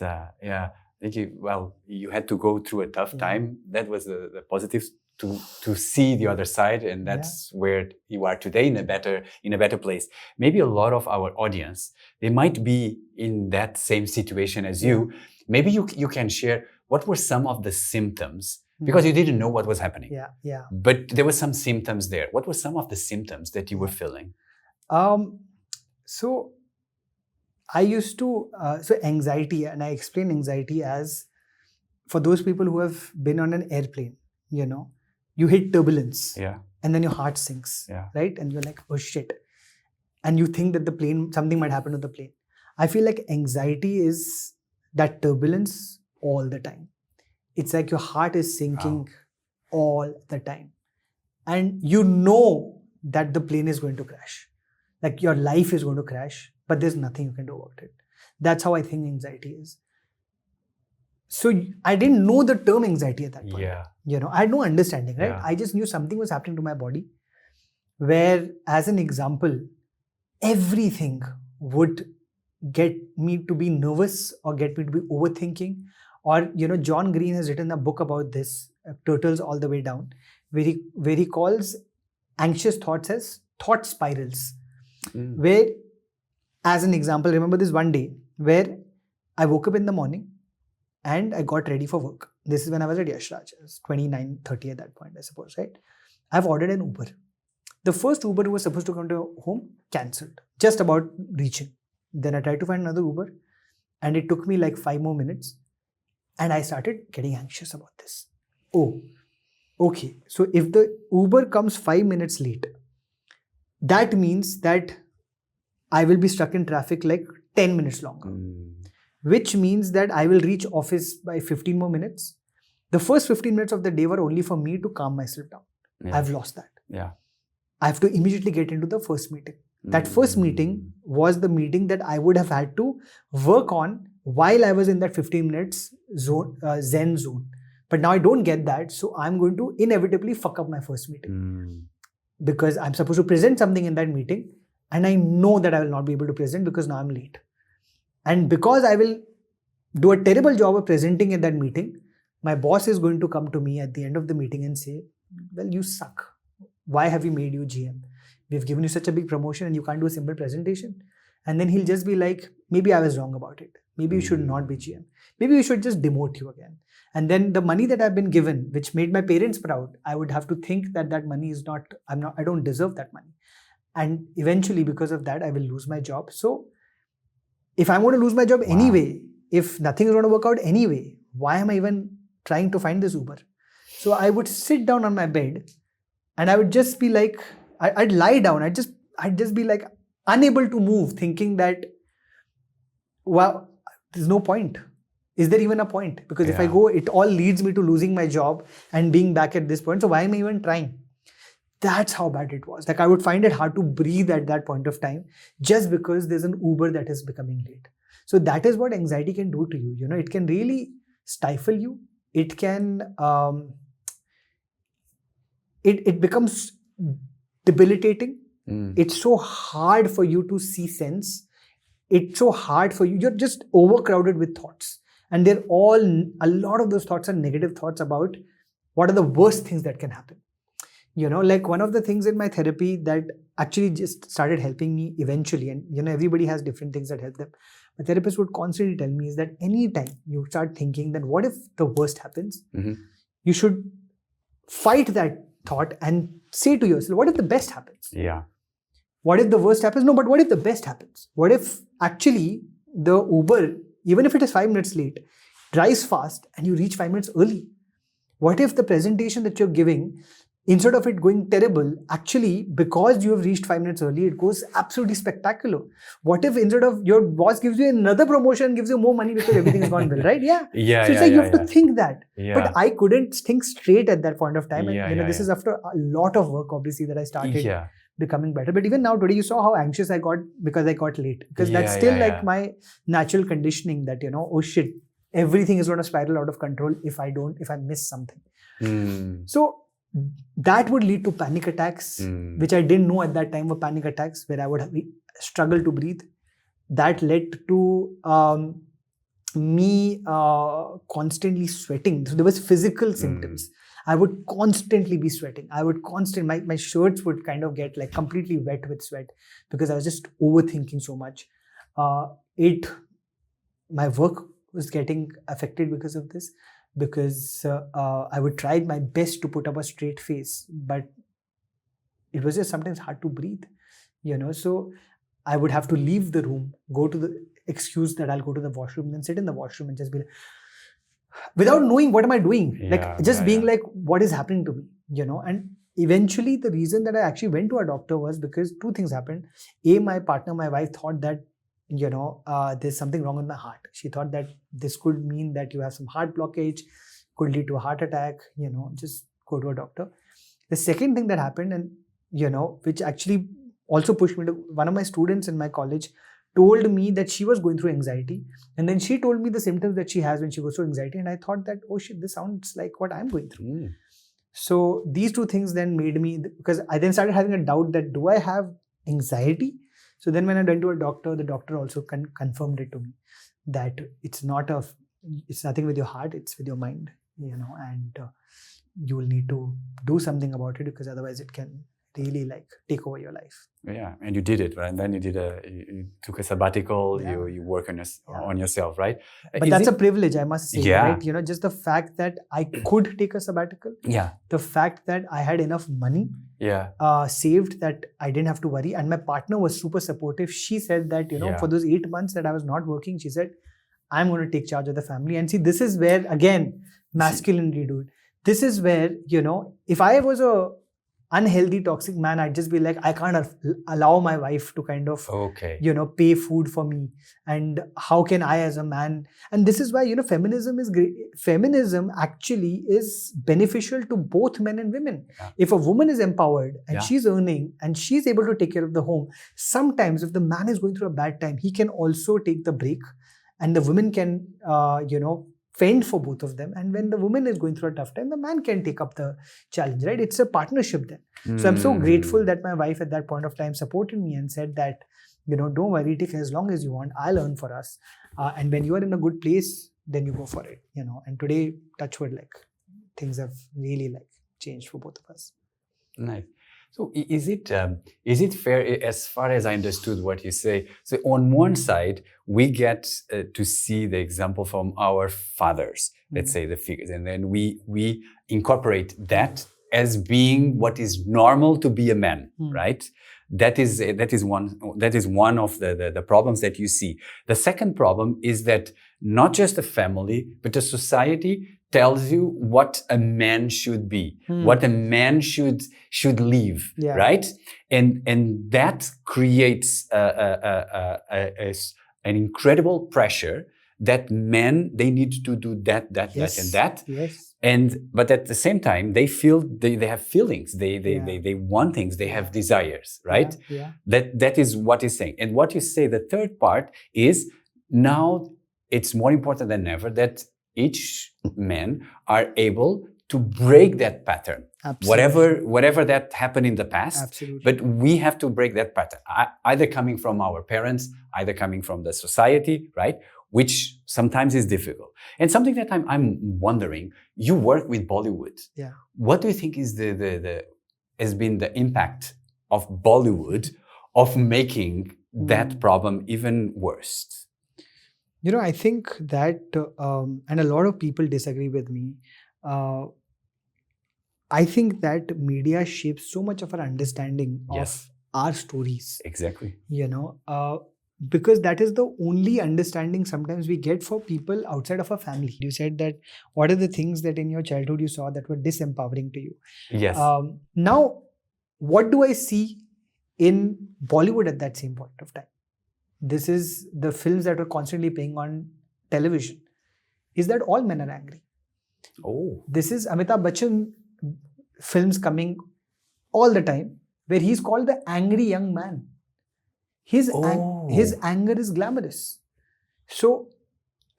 thank you. Well, you had to go through a tough time. That was the positives to see the other side, and that's where you are today in a better place. Maybe a lot of our audience, they might be in that same situation as you. Maybe you can share what were some of the symptoms, because you didn't know what was happening. But there were some symptoms there. What were some of the symptoms that you were feeling? So I used to, anxiety, and I explain anxiety as, for those people who have been on an airplane, you hit turbulence, and then your heart sinks, right? And you're like, oh shit. And you think that something might happen to the plane. I feel like anxiety is that turbulence all the time. It's like your heart is sinking all the time. And you know that the plane is going to crash. Like your life is going to crash, but there's nothing you can do about it. That's how I think anxiety is. So I didn't know the term anxiety at that point. I had no understanding, right? I just knew something was happening to my body where, as an example, everything would get me to be nervous or get me to be overthinking. Or, John Green has written a book about this, Turtles All the Way Down, where he calls anxious thoughts as thought spirals. Where, as an example, remember this one day where I woke up in the morning and I got ready for work. This is when I was at Yash Raj. I was 29, 30 at that point, I suppose, right? I've ordered an Uber. The first Uber who was supposed to come to home cancelled, just about reaching. Then I tried to find another Uber and it took me like 5 more minutes. And I started getting anxious about this. Oh, okay. So if the Uber comes 5 minutes late, that means that I will be stuck in traffic like 10 minutes longer. Which means that I will reach office by 15 more minutes. The first 15 minutes of the day were only for me to calm myself down. I've lost that. I have to immediately get into the first meeting. That first meeting was the meeting that I would have had to work on while I was in that 15 minutes Zen zone. But now I don't get that. So I'm going to inevitably fuck up my first meeting. Because I'm supposed to present something in that meeting. And I know that I will not be able to present because now I'm late. And because I will do a terrible job of presenting in that meeting, my boss is going to come to me at the end of the meeting and say, well, you suck. Why have we made you GM? We've given you such a big promotion and you can't do a simple presentation. And then he'll just be like, maybe I was wrong about it. Maybe you should not be GM. Maybe we should just demote you again. And then the money that I've been given, which made my parents proud, I would have to think that money is I don't deserve that money. And eventually because of that, I will lose my job. So if I'm going to lose my job anyway, if nothing is going to work out anyway, why am I even trying to find this Uber? So I would sit down on my bed and I would just be like, I'd lie down. I'd just be like unable to move, thinking that, wow, there's no point. Is there even a point? Because if I go, it all leads me to losing my job and being back at this point. So why am I even trying? That's how bad it was. Like I would find it hard to breathe at that point of time just because there's an Uber that is becoming late. So that is what anxiety can do to you. You know, it can really stifle you. It can, it becomes debilitating. It's so hard for you to see sense. It's so hard for you. You're just overcrowded with thoughts. And they're all, a lot of those thoughts are negative thoughts about what are the worst things that can happen. You know, like one of the things in my therapy that actually just started helping me eventually, and you know, everybody has different things that help them. My therapist would constantly tell me is that anytime you start thinking that what if the worst happens, you should fight that thought and say to yourself, what if the best happens? Yeah. What if the worst happens? No, but what if the best happens? What if actually the Uber, even if it is 5 minutes late, drives fast and you reach 5 minutes early? What if the presentation that you're giving, instead of it going terrible, actually, because you have reached 5 minutes early, it goes absolutely spectacular? What if instead of your boss gives you another promotion, gives you more money because everything has gone well, right? Yeah. So it's like you have to think that. But I couldn't think straight at that point of time. And this is after a lot of work, obviously, that I started becoming better. But even now, today, you saw how anxious I got because I got late. Because that's still like my natural conditioning that, you know, oh shit, everything is going to spiral out of control if I miss something. So that would lead to panic attacks, which I didn't know at that time were panic attacks, where I would struggle to breathe. That led to me constantly sweating. So there was physical symptoms. I would constantly be sweating. My shirts would kind of get like completely wet with sweat because I was just overthinking so much. My work was getting affected because of this. Because I would try my best to put up a straight face, but it was just sometimes hard to breathe, you know. So I would have to leave the room, go to the excuse that I'll go to the washroom, then sit in the washroom and just be like, without knowing what am I doing, being like, what is happening to me, you know. And eventually the reason that I actually went to a doctor was because 2 things happened. My partner, my wife, thought that, you know, there's something wrong with my heart. She thought that this could mean that you have some heart blockage, could lead to a heart attack, you know, just go to a doctor. The second thing that happened, and, you know, which actually also pushed me to, one of my students in my college told me that she was going through anxiety. And then she told me the symptoms that she has when she goes through anxiety. And I thought that, oh shit, this sounds like what I'm going through. So these 2 things then made me, because I then started having a doubt that, do I have anxiety? So then when I went to a doctor, the doctor also confirmed it to me that it's nothing with your heart, it's with your mind, you know, and you will need to do something about it because otherwise it can really like take over your life. Yeah, and you did it, right? And then you took a sabbatical, you work on yourself, right? But that's a privilege, I must say, right? You know, just the fact that I could take a sabbatical, the fact that I had enough money saved that I didn't have to worry, and my partner was super supportive. She said that, you know, for those 8 months that I was not working, she said, I'm going to take charge of the family. And see, this is where, again, masculinity, dude. This is where, you know, if I was a unhealthy, toxic man, I'd just be like, I can't allow my wife to kind of, you know, pay food for me. And how can I as a man? And this is why, you know, feminism is great. Feminism actually is beneficial to both men and women. If a woman is empowered and she's earning and she's able to take care of the home, sometimes if the man is going through a bad time, he can also take the break and the woman can, you know, fend for both of them. And when the woman is going through a tough time, the man can take up the challenge, right? It's a partnership then. So I'm so grateful that my wife at that point of time supported me and said that, you know, don't worry, take as long as you want. I'll earn for us. And when you are in a good place, then you go for it, you know. And today, touch wood, like things have really like changed for both of us. Nice. So is it fair, as far as I understood what you say, so on one side, we get to see the example from our fathers, let's say the figures, and then we incorporate that as being what is normal to be a man, right? That is one of the problems that you see. The second problem is that not just the family, but the society tells you what a man should be, what a man should live, right? And that creates an incredible pressure that men, they need to do that, and that. Yes. But at the same time, they feel they have feelings. They want things. They have desires, right? Yeah. That is what he's saying. And what you say, the third part is, now it's more important than ever that each man are able to break that pattern. Absolutely. Whatever that happened in the past. Absolutely. But we have to break that pattern, either coming from our parents, either coming from the society, right? Which sometimes is difficult. And something that I'm wondering, you work with Bollywood. Yeah. What do you think is has been the impact of Bollywood of making that problem even worse? I think that, and a lot of people disagree with me. I think that media shapes so much of our understanding of our stories. Exactly. Because that is the only understanding sometimes we get for people outside of our family. You said that what are the things that in your childhood you saw that were disempowering to you? Yes. Now, what do I see in Bollywood at that same point of time? This is the films that were constantly playing on television. Is that all men are angry? Oh. This is Amitabh Bachchan films coming all the time where he's called the angry young man. His anger is glamorous. So,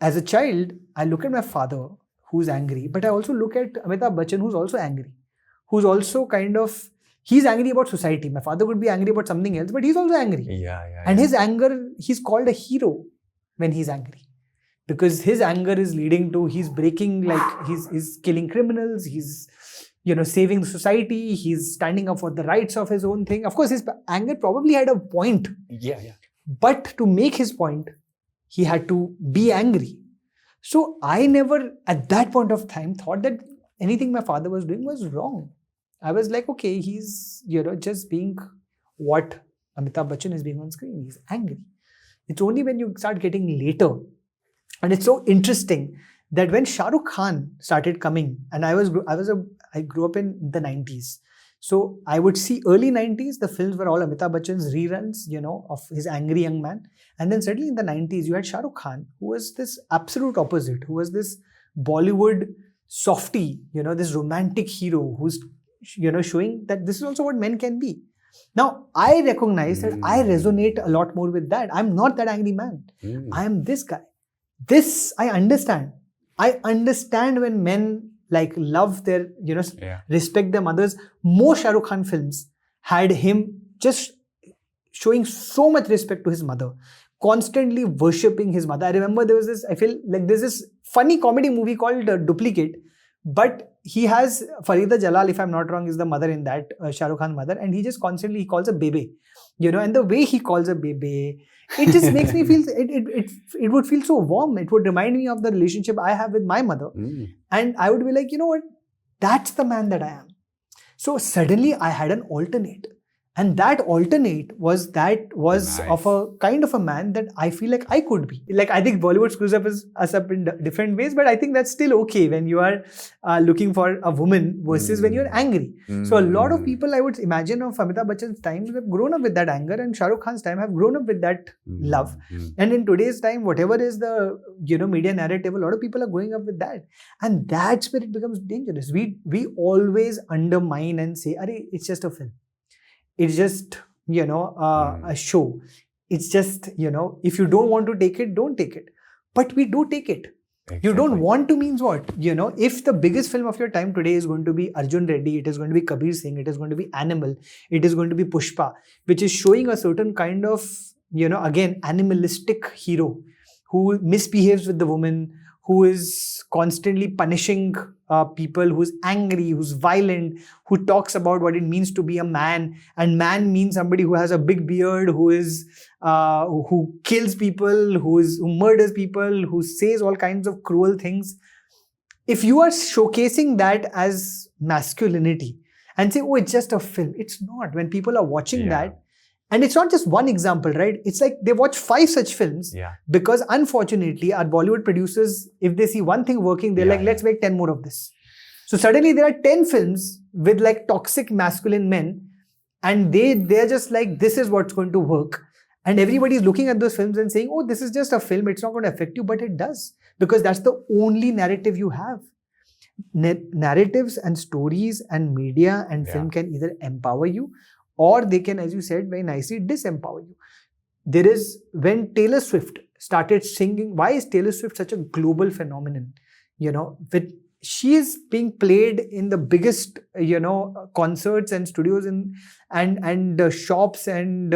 as a child, I look at my father who's angry, but I also look at Amitabh Bachchan who's also angry, who's also he's angry about society. My father could be angry about something else, but he's also angry. And his anger, he's called a hero when he's angry. Because his anger is leading to, he's breaking, he's killing criminals, he's saving the society, he's standing up for the rights of his own thing. Of course, his anger probably had a point. Yeah. But to make his point, he had to be angry. So I never, at that point of time, thought that anything my father was doing was wrong. I was like, okay, he's, just being what Amitabh Bachchan is being on screen. He's angry. It's only when you start getting later. And it's so interesting that when Shah Rukh Khan started coming, and I grew up in the 90s. So I would see early 90s, the films were all Amitabh Bachchan's reruns, of his angry young man. And then suddenly in the 90s, you had Shah Rukh Khan, who was this absolute opposite, who was this Bollywood softie, this romantic hero who's, showing that this is also what men can be. Now, I recognize that I resonate a lot more with that. I'm not that angry man. I am this guy. This I understand. I understand when men love their, respect their mothers. Most Shah Rukh Khan films had him just showing so much respect to his mother, constantly worshipping his mother. I remember there's this funny comedy movie called Duplicate, but he has Farida Jalal, if I'm not wrong, is the mother in that, Shah Rukh Khan's mother, and he just constantly calls her Bebe, and the way he calls her Bebe, it just makes me feel, it would feel so warm. It would remind me of the relationship I have with my mother. And I would be like, what? That's the man that I am. So suddenly I had an alternate. And that alternate was nice. Of a kind of a man that I feel like I could be. I think Bollywood screws us up in different ways, but I think that's still okay when you are looking for a woman versus when you're angry. So a lot of people, I would imagine, of Amitabh Bachchan's time have grown up with that anger, and Shah Rukh Khan's time have grown up with that love. And in today's time, whatever is the media narrative, a lot of people are growing up with that. And that's where it becomes dangerous. We always undermine and say, "Arey, it's just a film. It's just, a show. It's just, if you don't want to take it, don't take it." But we do take it. Exactly. You don't want to means what? If the biggest film of your time today is going to be Arjun Reddy, it is going to be Kabir Singh, it is going to be Animal, it is going to be Pushpa, which is showing a certain kind of, again, animalistic hero who misbehaves with the woman, who is constantly punishing people, who's angry, who's violent, who talks about what it means to be a man. And man means somebody who has a big beard, who kills people, who murders people, who says all kinds of cruel things. If you are showcasing that as masculinity and say, oh, it's just a film, it's not. When people are watching that, and it's not just one example, right? It's like they watch 5 such films because unfortunately our Bollywood producers, if they see one thing working, they're let's make 10 more of this. So suddenly there are 10 films with toxic masculine men, and they're just like, this is what's going to work. And everybody's looking at those films and saying, oh, this is just a film, it's not going to affect you, but it does. Because that's the only narrative you have. Narratives and stories and media and film can either empower you, or they can, as you said very nicely, disempower you. There is, when Taylor Swift started singing, why is Taylor Swift such a global phenomenon? She is being played in the biggest, concerts and studios and shops and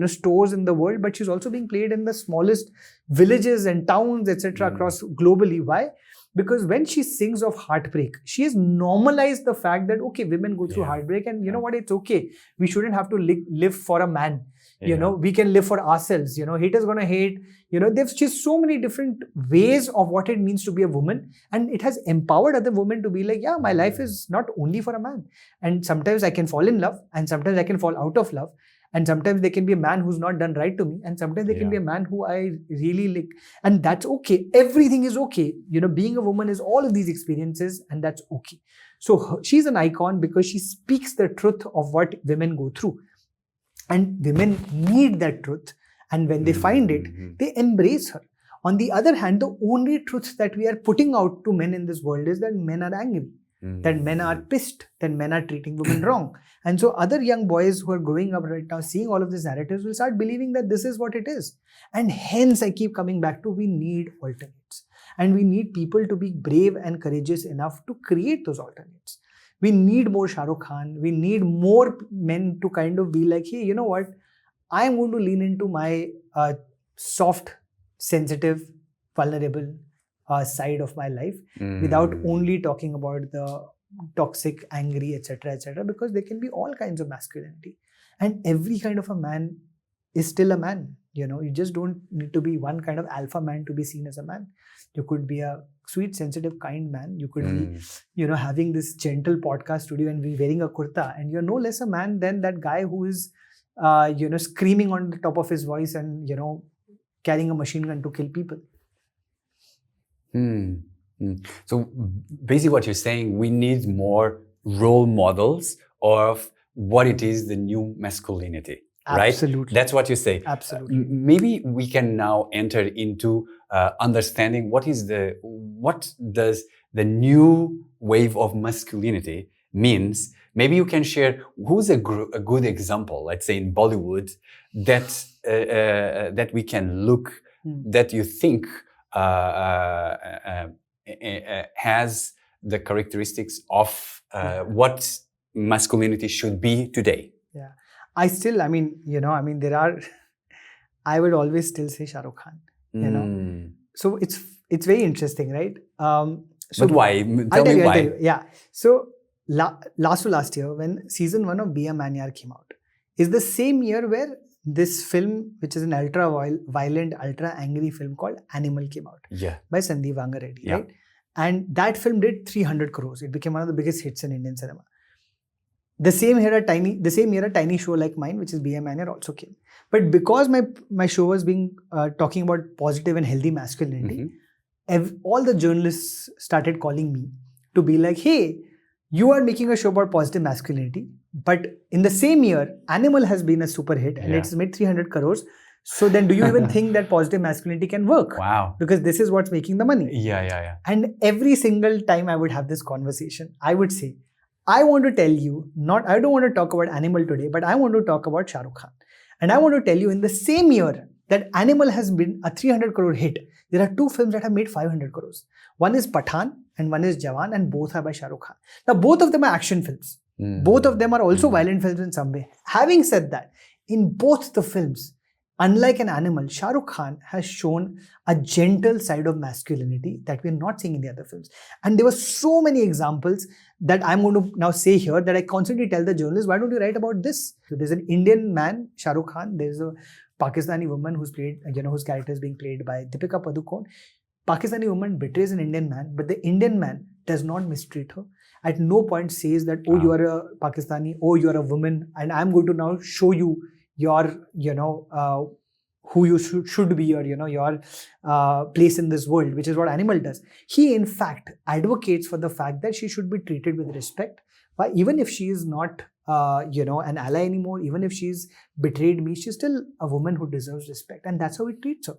stores in the world, but she's also being played in the smallest villages and towns, etc., across globally. Why? Because when she sings of heartbreak, she has normalized the fact that, okay, women go through heartbreak, and you know what, it's okay. We shouldn't have to live for a man. We can live for ourselves. Haters gonna hate. There's just so many different ways of what it means to be a woman, and it has empowered other women to be like, yeah, my life is not only for a man. And sometimes I can fall in love, and sometimes I can fall out of love, and sometimes there can be a man who's not done right to me, and sometimes there can be a man who I really like, and that's okay. Everything is okay. Being a woman is all of these experiences, and that's okay. So she's an icon because she speaks the truth of what women go through. And women need that truth. And when they find it, they embrace her. On the other hand, the only truth that we are putting out to men in this world is that men are angry, that men are pissed, that men are treating women wrong. And so other young boys who are growing up right now, seeing all of these narratives, will start believing that this is what it is. And hence I keep coming back to, we need alternates. And we need people to be brave and courageous enough to create those alternates. We need more Shah Rukh Khan. We need more men to kind of be like, hey, you know what? I am going to lean into my soft, sensitive, vulnerable side of my life without only talking about the toxic, angry, etc., because there can be all kinds of masculinity. And every kind of a man is still a man. You just don't need to be one kind of alpha man to be seen as a man. You could be a sweet, sensitive, kind man. You could be, having this gentle podcast studio and be wearing a kurta, and you're no less a man than that guy who is, screaming on the top of his voice and, carrying a machine gun to kill people. So basically what you're saying, we need more role models of what it is, the new masculinity. Right? Absolutely. That's what you say. Absolutely. Maybe we can now enter into understanding what does the new wave of masculinity means. Maybe you can share who's a good example, let's say in Bollywood, that we can look, that you think has the characteristics of what masculinity should be today. Yeah. I would always still say Shah Rukh Khan, So it's very interesting, right? But why? Tell me why. Yeah. So last year, when season 1 of Be a Man Yaar came out, is the same year where this film, which is an ultra-violent, ultra-angry film called Animal, came out. Yeah. By Sandeep Vanga Reddy, right? And that film did 300 crores. It became one of the biggest hits in Indian cinema. The same year, a tiny show like mine, which is Be a Man Yaar, also came. But because my show was talking about positive and healthy masculinity, all the journalists started calling me to be like, hey, you are making a show about positive masculinity, but in the same year, Animal has been a super hit and it's made 300 crores. So then do you even think that positive masculinity can work? Wow. Because this is what's making the money. Yeah. And every single time I would have this conversation, I would say, I want to tell you, I don't want to talk about Animal today, but I want to talk about Shah Rukh Khan. And I want to tell you, in the same year that Animal has been a 300 crore hit, there are two films that have made 500 crores. One is Pathaan and one is Jawan, and both are by Shah Rukh Khan. Now, both of them are action films. Both of them are also violent films in some way. Having said that, in both the films, unlike an Animal, Shah Rukh Khan has shown a gentle side of masculinity that we're not seeing in the other films. And there were so many examples that I'm going to now say here that I constantly tell the journalists, why don't you write about this? So there's an Indian man, Shah Rukh Khan. There's a Pakistani woman who's played, whose character is being played by Deepika Padukone. Pakistani woman betrays an Indian man, but the Indian man does not mistreat her. At no point says that, oh, you are a Pakistani, oh, you are a woman, and I'm going to now show you your, who you should be, or, your place in this world, which is what Animal does. He, in fact, advocates for the fact that she should be treated with respect, Why, even if she is not, an ally anymore, even if she's betrayed me, she's still a woman who deserves respect. And that's how he treats her.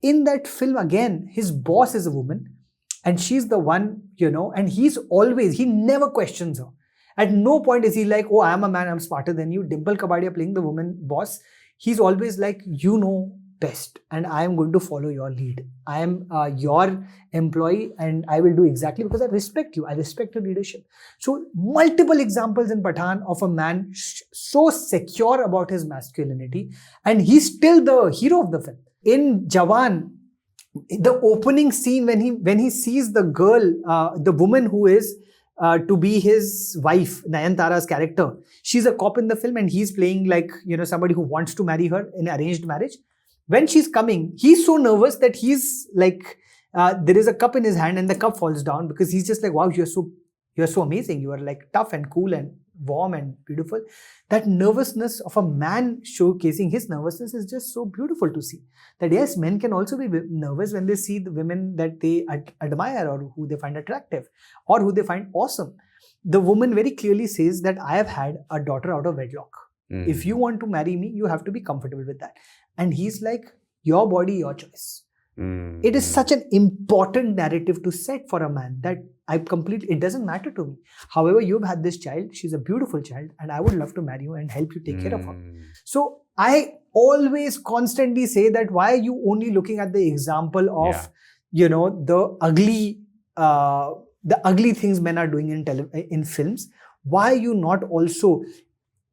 In that film, again, his boss is a woman and she's the one, and he never questions her. At no point is he like, oh, I'm a man, I'm smarter than you. Dimple Kapadia playing the woman boss, he's always like, you know best and I am going to follow your lead. I am your employee and I will do exactly because I respect you. I respect your leadership. So multiple examples in Pathan of a man so secure about his masculinity and he's still the hero of the film. In Jawan, the opening scene when he sees the girl, the woman who is to be his wife, Nayantara's character, she's a cop in the film and he's playing like, somebody who wants to marry her in arranged marriage. When she's coming, he's so nervous that he's like, there is a cup in his hand and the cup falls down because he's just like, wow, you're so amazing. You are like tough and cool and warm and beautiful. That nervousness of a man showcasing his nervousness is just so beautiful to see. That yes, men can also be nervous when they see the women that they admire or who they find attractive or who they find awesome. The woman very clearly says that I have had a daughter out of wedlock. If you want to marry me, you have to be comfortable with that. And he's like, your body, your choice. It is such an important narrative to set for a man that it doesn't matter to me. However, you've had this child, she's a beautiful child, and I would love to marry you and help you take care of her. So I always constantly say that why are you only looking at the example of, the ugly things men are doing in films? Why are you not also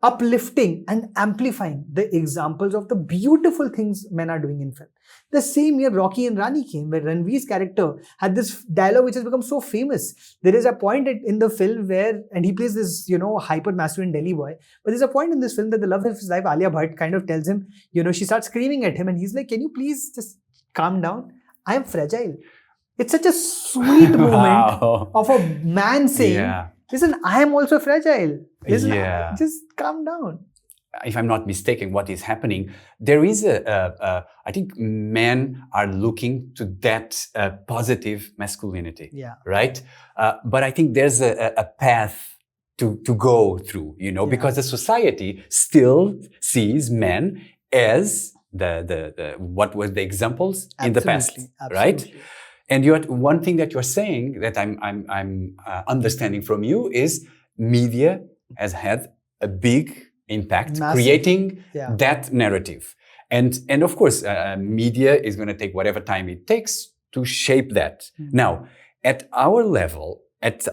uplifting and amplifying the examples of the beautiful things men are doing in film? The same year Rocky and Rani came, where Ranveer's character had this dialogue which has become so famous. There is a point in the film where, and he plays this, hyper masculine Delhi boy, but there's a point in this film that the love of his life, Alia Bhatt, kind of tells him, she starts screaming at him and he's like, can you please just calm down? I am fragile. It's such a sweet moment of a man saying, listen, I am also fragile. Listen, just calm down. If I'm not mistaken, what is happening, there is I think men are looking to that positive masculinity, right? But I think there's a path to go through, because the society still sees men as what were the examples in the past, right? And one thing that you're saying that I'm understanding from you is media has had a big impact creating that narrative. And of course, media is going to take whatever time it takes to shape that. Now, at our level as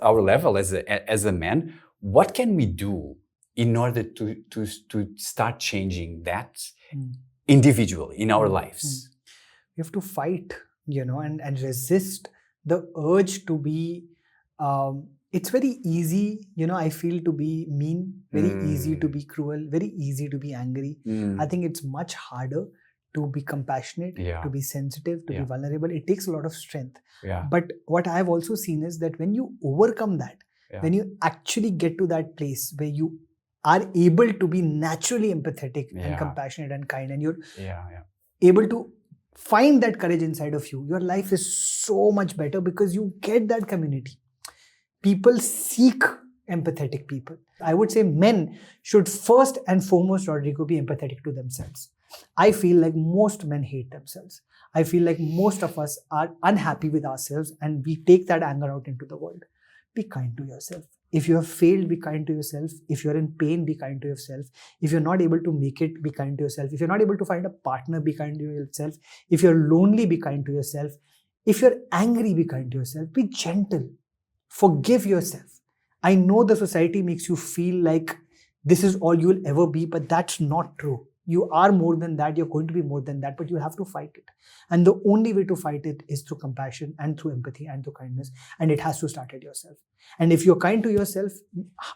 a man, what can we do in order to start changing that individually in our lives? We have to fight, and resist the urge to be, it's very easy, I feel, to be mean, very easy to be cruel, very easy to be angry. I think it's much harder to be compassionate, to be sensitive, to be vulnerable. It takes a lot of strength. But what I've also seen is that when you overcome that, when you actually get to that place where you are able to be naturally empathetic and compassionate and kind, and you're able to find that courage inside of you, your life is so much better because you get that community. People seek empathetic people. I would say men should first and foremost, Rodrigo, be empathetic to themselves. I feel like most men hate themselves. I feel like most of us are unhappy with ourselves and we take that anger out into the world. Be kind to yourself. If you have failed, be kind to yourself. If you're in pain, be kind to yourself. If you're not able to make it, be kind to yourself. If you're not able to find a partner, be kind to yourself. If you're lonely, be kind to yourself. If you're angry, be kind to yourself. Be gentle. Forgive yourself. I know the society makes you feel like this is all you'll ever be, but that's not true. You are more than that. You're going to be more than that, but you have to fight it. And the only way to fight it is through compassion and through empathy and through kindness. And it has to start at yourself. And if you're kind to yourself,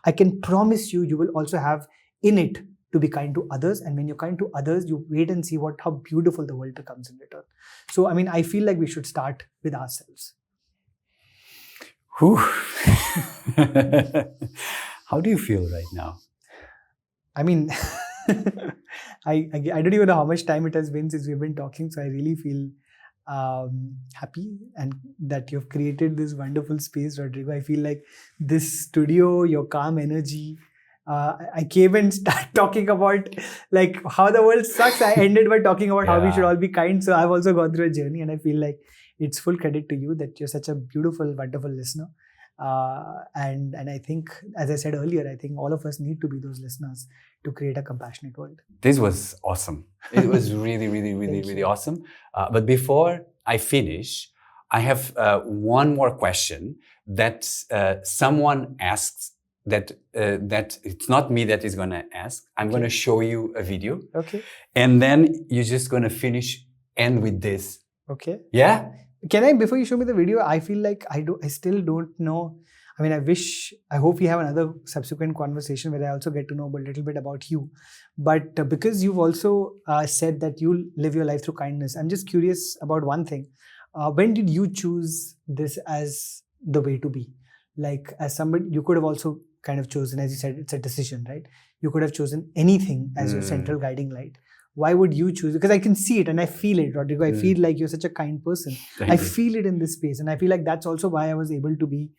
I can promise you, you will also have in it to be kind to others. And when you're kind to others, you wait and see how beautiful the world becomes in return. So, I feel like we should start with ourselves. Whew. How do you feel right now? I don't even know how much time it has been since we've been talking. So I really feel happy and that you've created this wonderful space, Rodrigo. I feel like this studio, your calm energy. I came and start talking about like how the world sucks. I ended by talking about how we should all be kind. So I've also gone through a journey, and I feel like it's full credit to you that you're such a beautiful, wonderful listener. And I think, as I said earlier, I think all of us need to be those listeners to create a compassionate world. This was awesome. It was really, really, really, really awesome. But before I finish, I have one more question that someone asked. That it's not me that is going to ask. I'm going to show you a video. Okay. And then you're just going to end with this. Okay. Yeah? Can I, before you show me the video, I feel like I still don't know. I mean, I hope we have another subsequent conversation where I also get to know a little bit about you. But because you've also said that you live your life through kindness, I'm just curious about one thing. When did you choose this as the way to be? Like, as somebody, you could have also kind of chosen, as you said, it's a decision, right? You could have chosen anything as your central guiding light. Why would you choose? Because I can see it and I feel it, Rodrigo. I feel like you're such a kind person. I feel it in this space. And I feel like that's also why I was able to be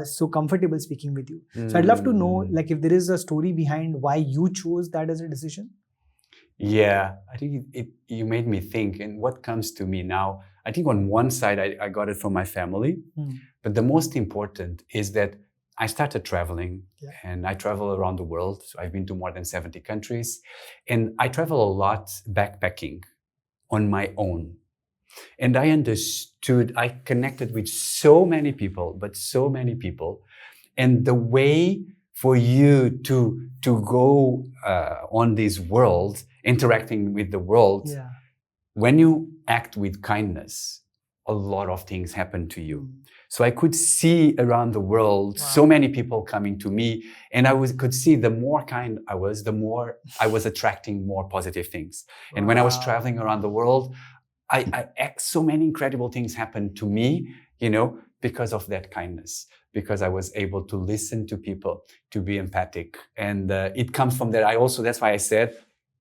so comfortable speaking with you. So I'd love to know, like, if there is a story behind why you chose that as a decision. Yeah, I think you made me think. And what comes to me now, I think on one side, I got it from my family. But the most important is that I started traveling and I travel around the world. So I've been to more than 70 countries and I travel a lot backpacking on my own. And I understood, I connected with so many people, And the way for you to go on this world, interacting with the world, when you act with kindness, a lot of things happen to you. So I could see around the world so many people coming to me, and could see the more kind I was, the more I was attracting more positive things. And when I was traveling around the world, so many incredible things happened to me, because of that kindness, because I was able to listen to people, to be empathic. And it comes from there. That's why I said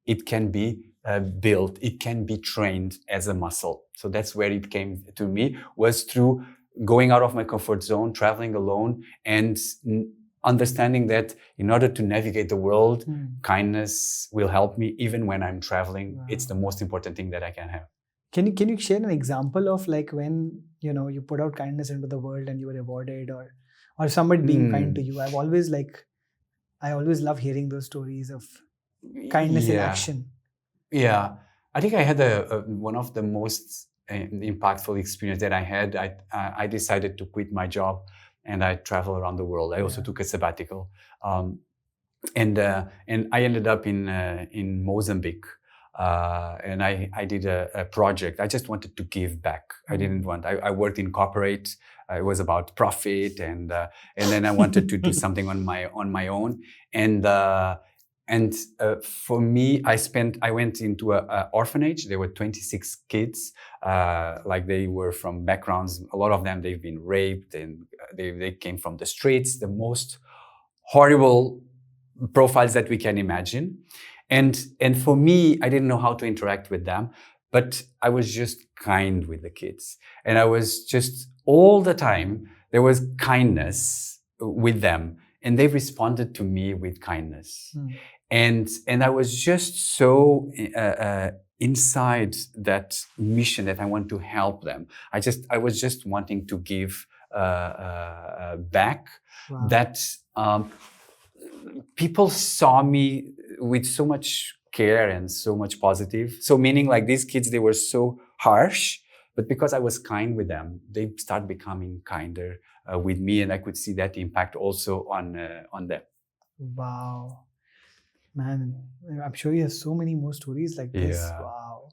it can be built, it can be trained as a muscle. So that's where it came to me, was through going out of my comfort zone, traveling alone, and understanding that in order to navigate the world, kindness will help me even when I'm traveling. It's the most important thing that I can have. Can you share an example of like when you put out kindness into the world and you were rewarded, or somebody being kind to you? I always love hearing those stories of kindness in action. Yeah, I think I had one of the most impactful experience that I had. I decided to quit my job and I travel around the world. I also took a sabbatical, and I ended up in Mozambique. And I did a project. I just wanted to give back. I worked in corporate. It was about profit, and then I wanted to do something on my own. And for me, I went into an orphanage. There were 26 kids, like they were from backgrounds. A lot of them, they've been raped and they came from the streets, the most horrible profiles that we can imagine. And for me, I didn't know how to interact with them, but I was just kind with the kids. And I was just, all the time, there was kindness with them. And they responded to me with kindness. And I was just so inside that mission that I want to help them. I was just wanting to give back. That people saw me with so much care and so much positive. So meaning like these kids, they were so harsh, but because I was kind with them, they start becoming kinder with me, and I could see that impact also on them. Wow. Man, I'm sure you have so many more stories like this. Yeah. Wow.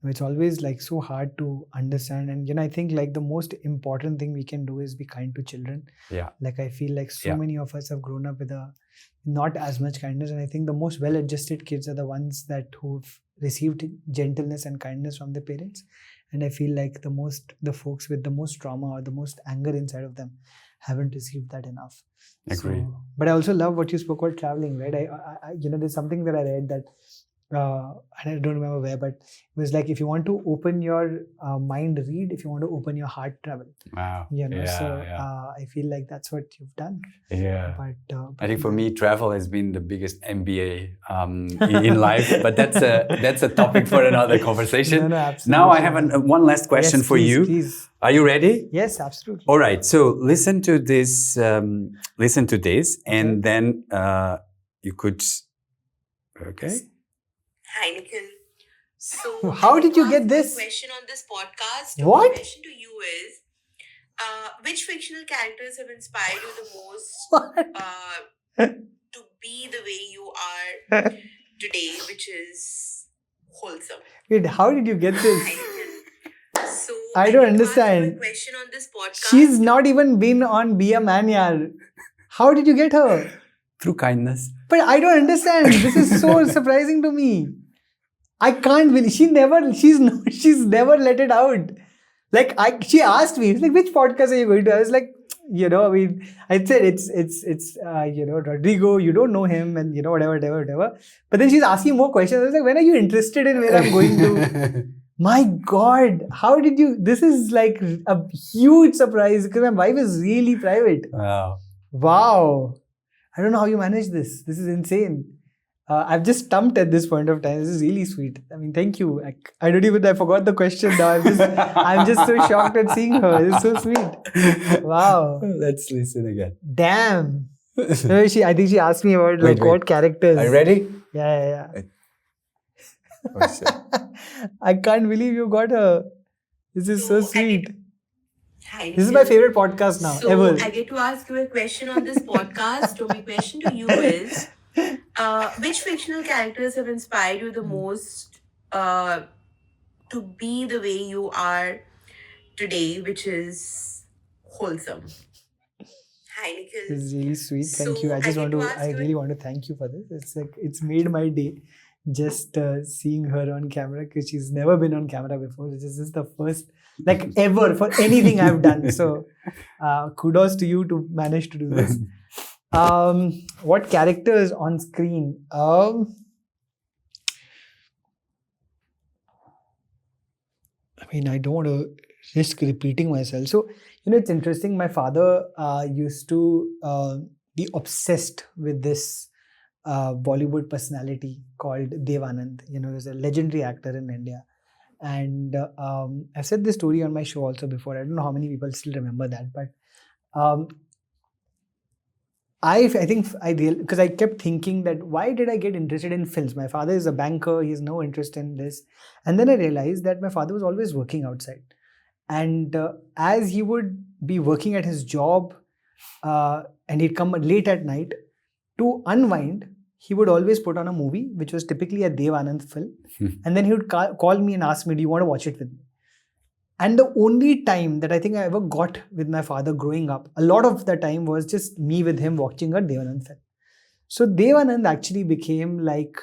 It's always like so hard to understand. And I think like the most important thing we can do is be kind to children. Yeah. Like I feel like so many of us have grown up with not as much kindness. And I think the most well-adjusted kids are the ones who've received gentleness and kindness from their parents. And I feel like the folks with the most trauma or the most anger inside of them haven't received that enough. Agree. But I also love what you spoke about traveling, right? I there's something that I read that I don't remember where, but it was like, if you want to open your mind, read. If you want to open your heart, travel. Wow. I feel like that's what you've done. Yeah. But I think for me, travel has been the biggest MBA in life, but that's a topic for another conversation. No, absolutely. Now I have one last question for you. Please. Are you ready? Yes, absolutely. All right. So listen to this. And then you could. Okay. Hi, Nikhil. So, how did you get this? My question on this podcast. What? My question to you is, which fictional characters have inspired you the most to be the way you are today, which is wholesome? Wait, how did you get this? Hi, Nikhil. So, I don't want to ask you understand. a question on this podcast. She's not even been on Be a Man, yaar. How did you get her? Through kindness. But I don't understand. This is so surprising to me. I can't believe she's never let it out. Like she asked me, like, which podcast are you going to? I was like, I said it's Rodrigo. You don't know him, and whatever. But then she's asking more questions. I was like, when are you interested in where I'm going to? My God, how did you? This is like a huge surprise because my wife is really private. Wow. I don't know how you manage this. This is insane. I've just stumped at this point of time. This is really sweet. I mean, thank you. I forgot the question now. I'm just so shocked at seeing her. It's so sweet. Wow. Let's listen again. Damn. No, I think she asked me about what characters. Are you ready? Yeah. I can't believe you got her. This is so sweet. Hi, this is my favorite podcast now, ever. I get to ask you a question on this podcast. So my question to you is, which fictional characters have inspired you the most to be the way you are today, which is wholesome? Hi, Nikhil. This is really sweet. Thank you. I really want to thank you for this. It's like, it's made my day just seeing her on camera, because she's never been on camera before. This is the first, like, ever for anything I've done. So kudos to you to manage to do this. What characters on screen? I mean, I don't want to risk repeating myself. So, it's interesting. My father used to be obsessed with this Bollywood personality called Dev Anand. There's a legendary actor in India. And I've said this story on my show also before. I don't know how many people still remember that. But I think because I kept thinking that, why did I get interested in films? My father is a banker. He has no interest in this. And then I realized that my father was always working outside. And as he would be working at his job and he'd come late at night, to unwind, he would always put on a movie, which was typically a Dev Anand film. And then he would call me and ask me, do you want to watch it with me? And the only time that I think I ever got with my father growing up, a lot of the time was just me with him watching a Dev Anand film. So Dev Anand actually became like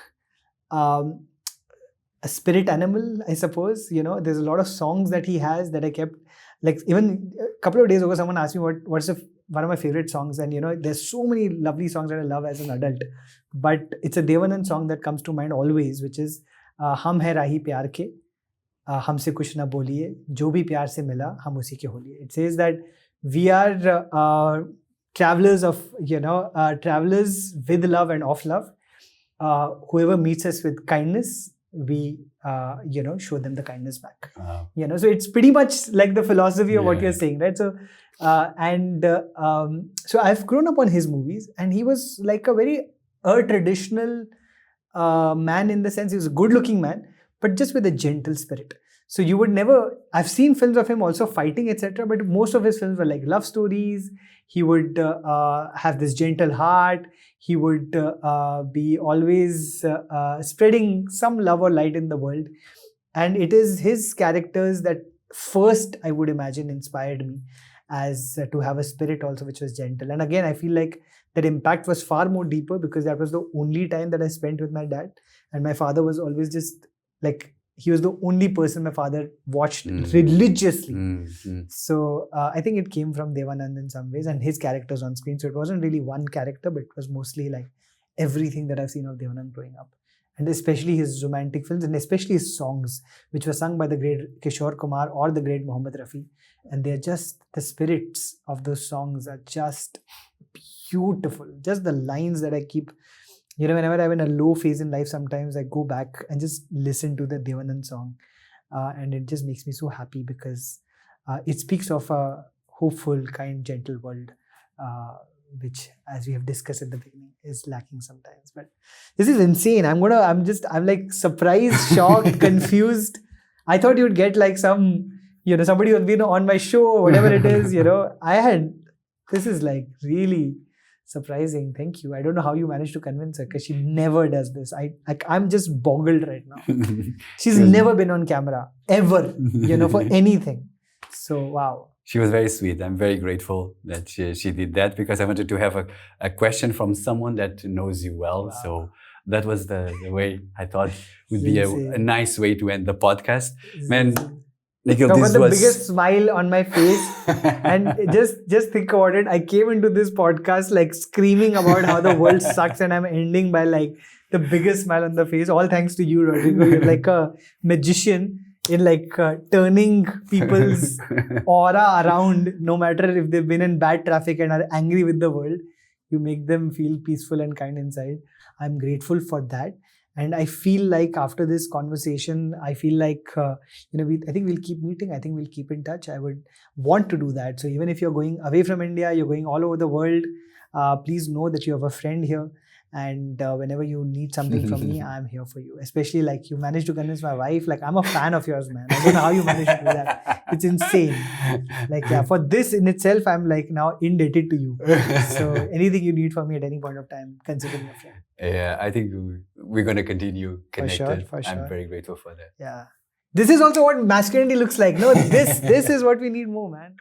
a spirit animal, I suppose. There's a lot of songs that he has that I kept, like, even a couple of days ago, someone asked me what's one of my favorite songs. And there's so many lovely songs that I love as an adult. But it's a Dev Anand song that comes to mind always, which is Hum hai rahi pyar ke, हमसे कुछ ना बोलिए, जो भी प्यार से मिला हम उसी के हो लिए. It says that we are travelers with love and of love. Whoever meets us with kindness, we show them the kindness back. So it's pretty much like the philosophy of what you're saying, right? So so I've grown up on his movies, and he was like a very traditional man, in the sense he was a good-looking man, but just with a gentle spirit. So you would never, I've seen films of him also fighting, etc., but most of his films were like love stories. He would have this gentle heart. He would be always spreading some love or light in the world. And it is his characters that first, I would imagine, inspired me as to have a spirit also which was gentle. And again, I feel like that impact was far more deeper because that was the only time that I spent with my dad. And my father was always just like, he was the only person my father watched religiously. So I think it came from Dev Anand in some ways and his characters on screen. So it wasn't really one character, but it was mostly like everything that I've seen of Dev Anand growing up. and especially his romantic films, and especially his songs, which were sung by the great Kishore Kumar or the great Mohammed Rafi. And they're just, the spirits of those songs are just beautiful. Just the lines that I keep, whenever I'm in a low phase in life, sometimes I go back and just listen to the Devanand song. And it just makes me so happy because it speaks of a hopeful, kind, gentle world, which, as we have discussed at the beginning, is lacking sometimes. But this is insane. I'm like surprised, shocked, confused. I thought you'd get like some, somebody who's been on my show or whatever it is, this is like really surprising. Thank you. I don't know how you managed to convince her because she never does this. I'm just boggled right now. She's never been on camera ever, for anything. So, wow. She was very sweet. I'm very grateful that she did that because I wanted to have a question from someone that knows you well. Wow. So that was the way I thought would be a nice way to end the podcast. Man, Nikhil, this was the biggest smile on my face. And just think about it. I came into this podcast like screaming about how the world sucks, and I'm ending by like the biggest smile on the face. All thanks to you, Rodrigo. You're like a magician in like turning people's aura around, no matter if they've been in bad traffic and are angry with the world. You make them feel peaceful and kind inside. I'm grateful for that. And I feel like after this conversation, I feel like, I think we'll keep meeting. I think we'll keep in touch. I would want to do that. So even if you're going away from India, you're going all over the world, please know that you have a friend here. And whenever you need something from me, I'm here for you. Especially like you managed to convince my wife. Like, I'm a fan of yours, man. I don't know how you managed to do that. It's insane. Like, yeah, for this in itself, I'm like now indebted to you. So anything you need from me at any point of time, consider me a friend. Yeah, I think we're going to continue connected. For sure. I'm very grateful for that. Yeah. This is also what masculinity looks like. No, this is what we need more, man.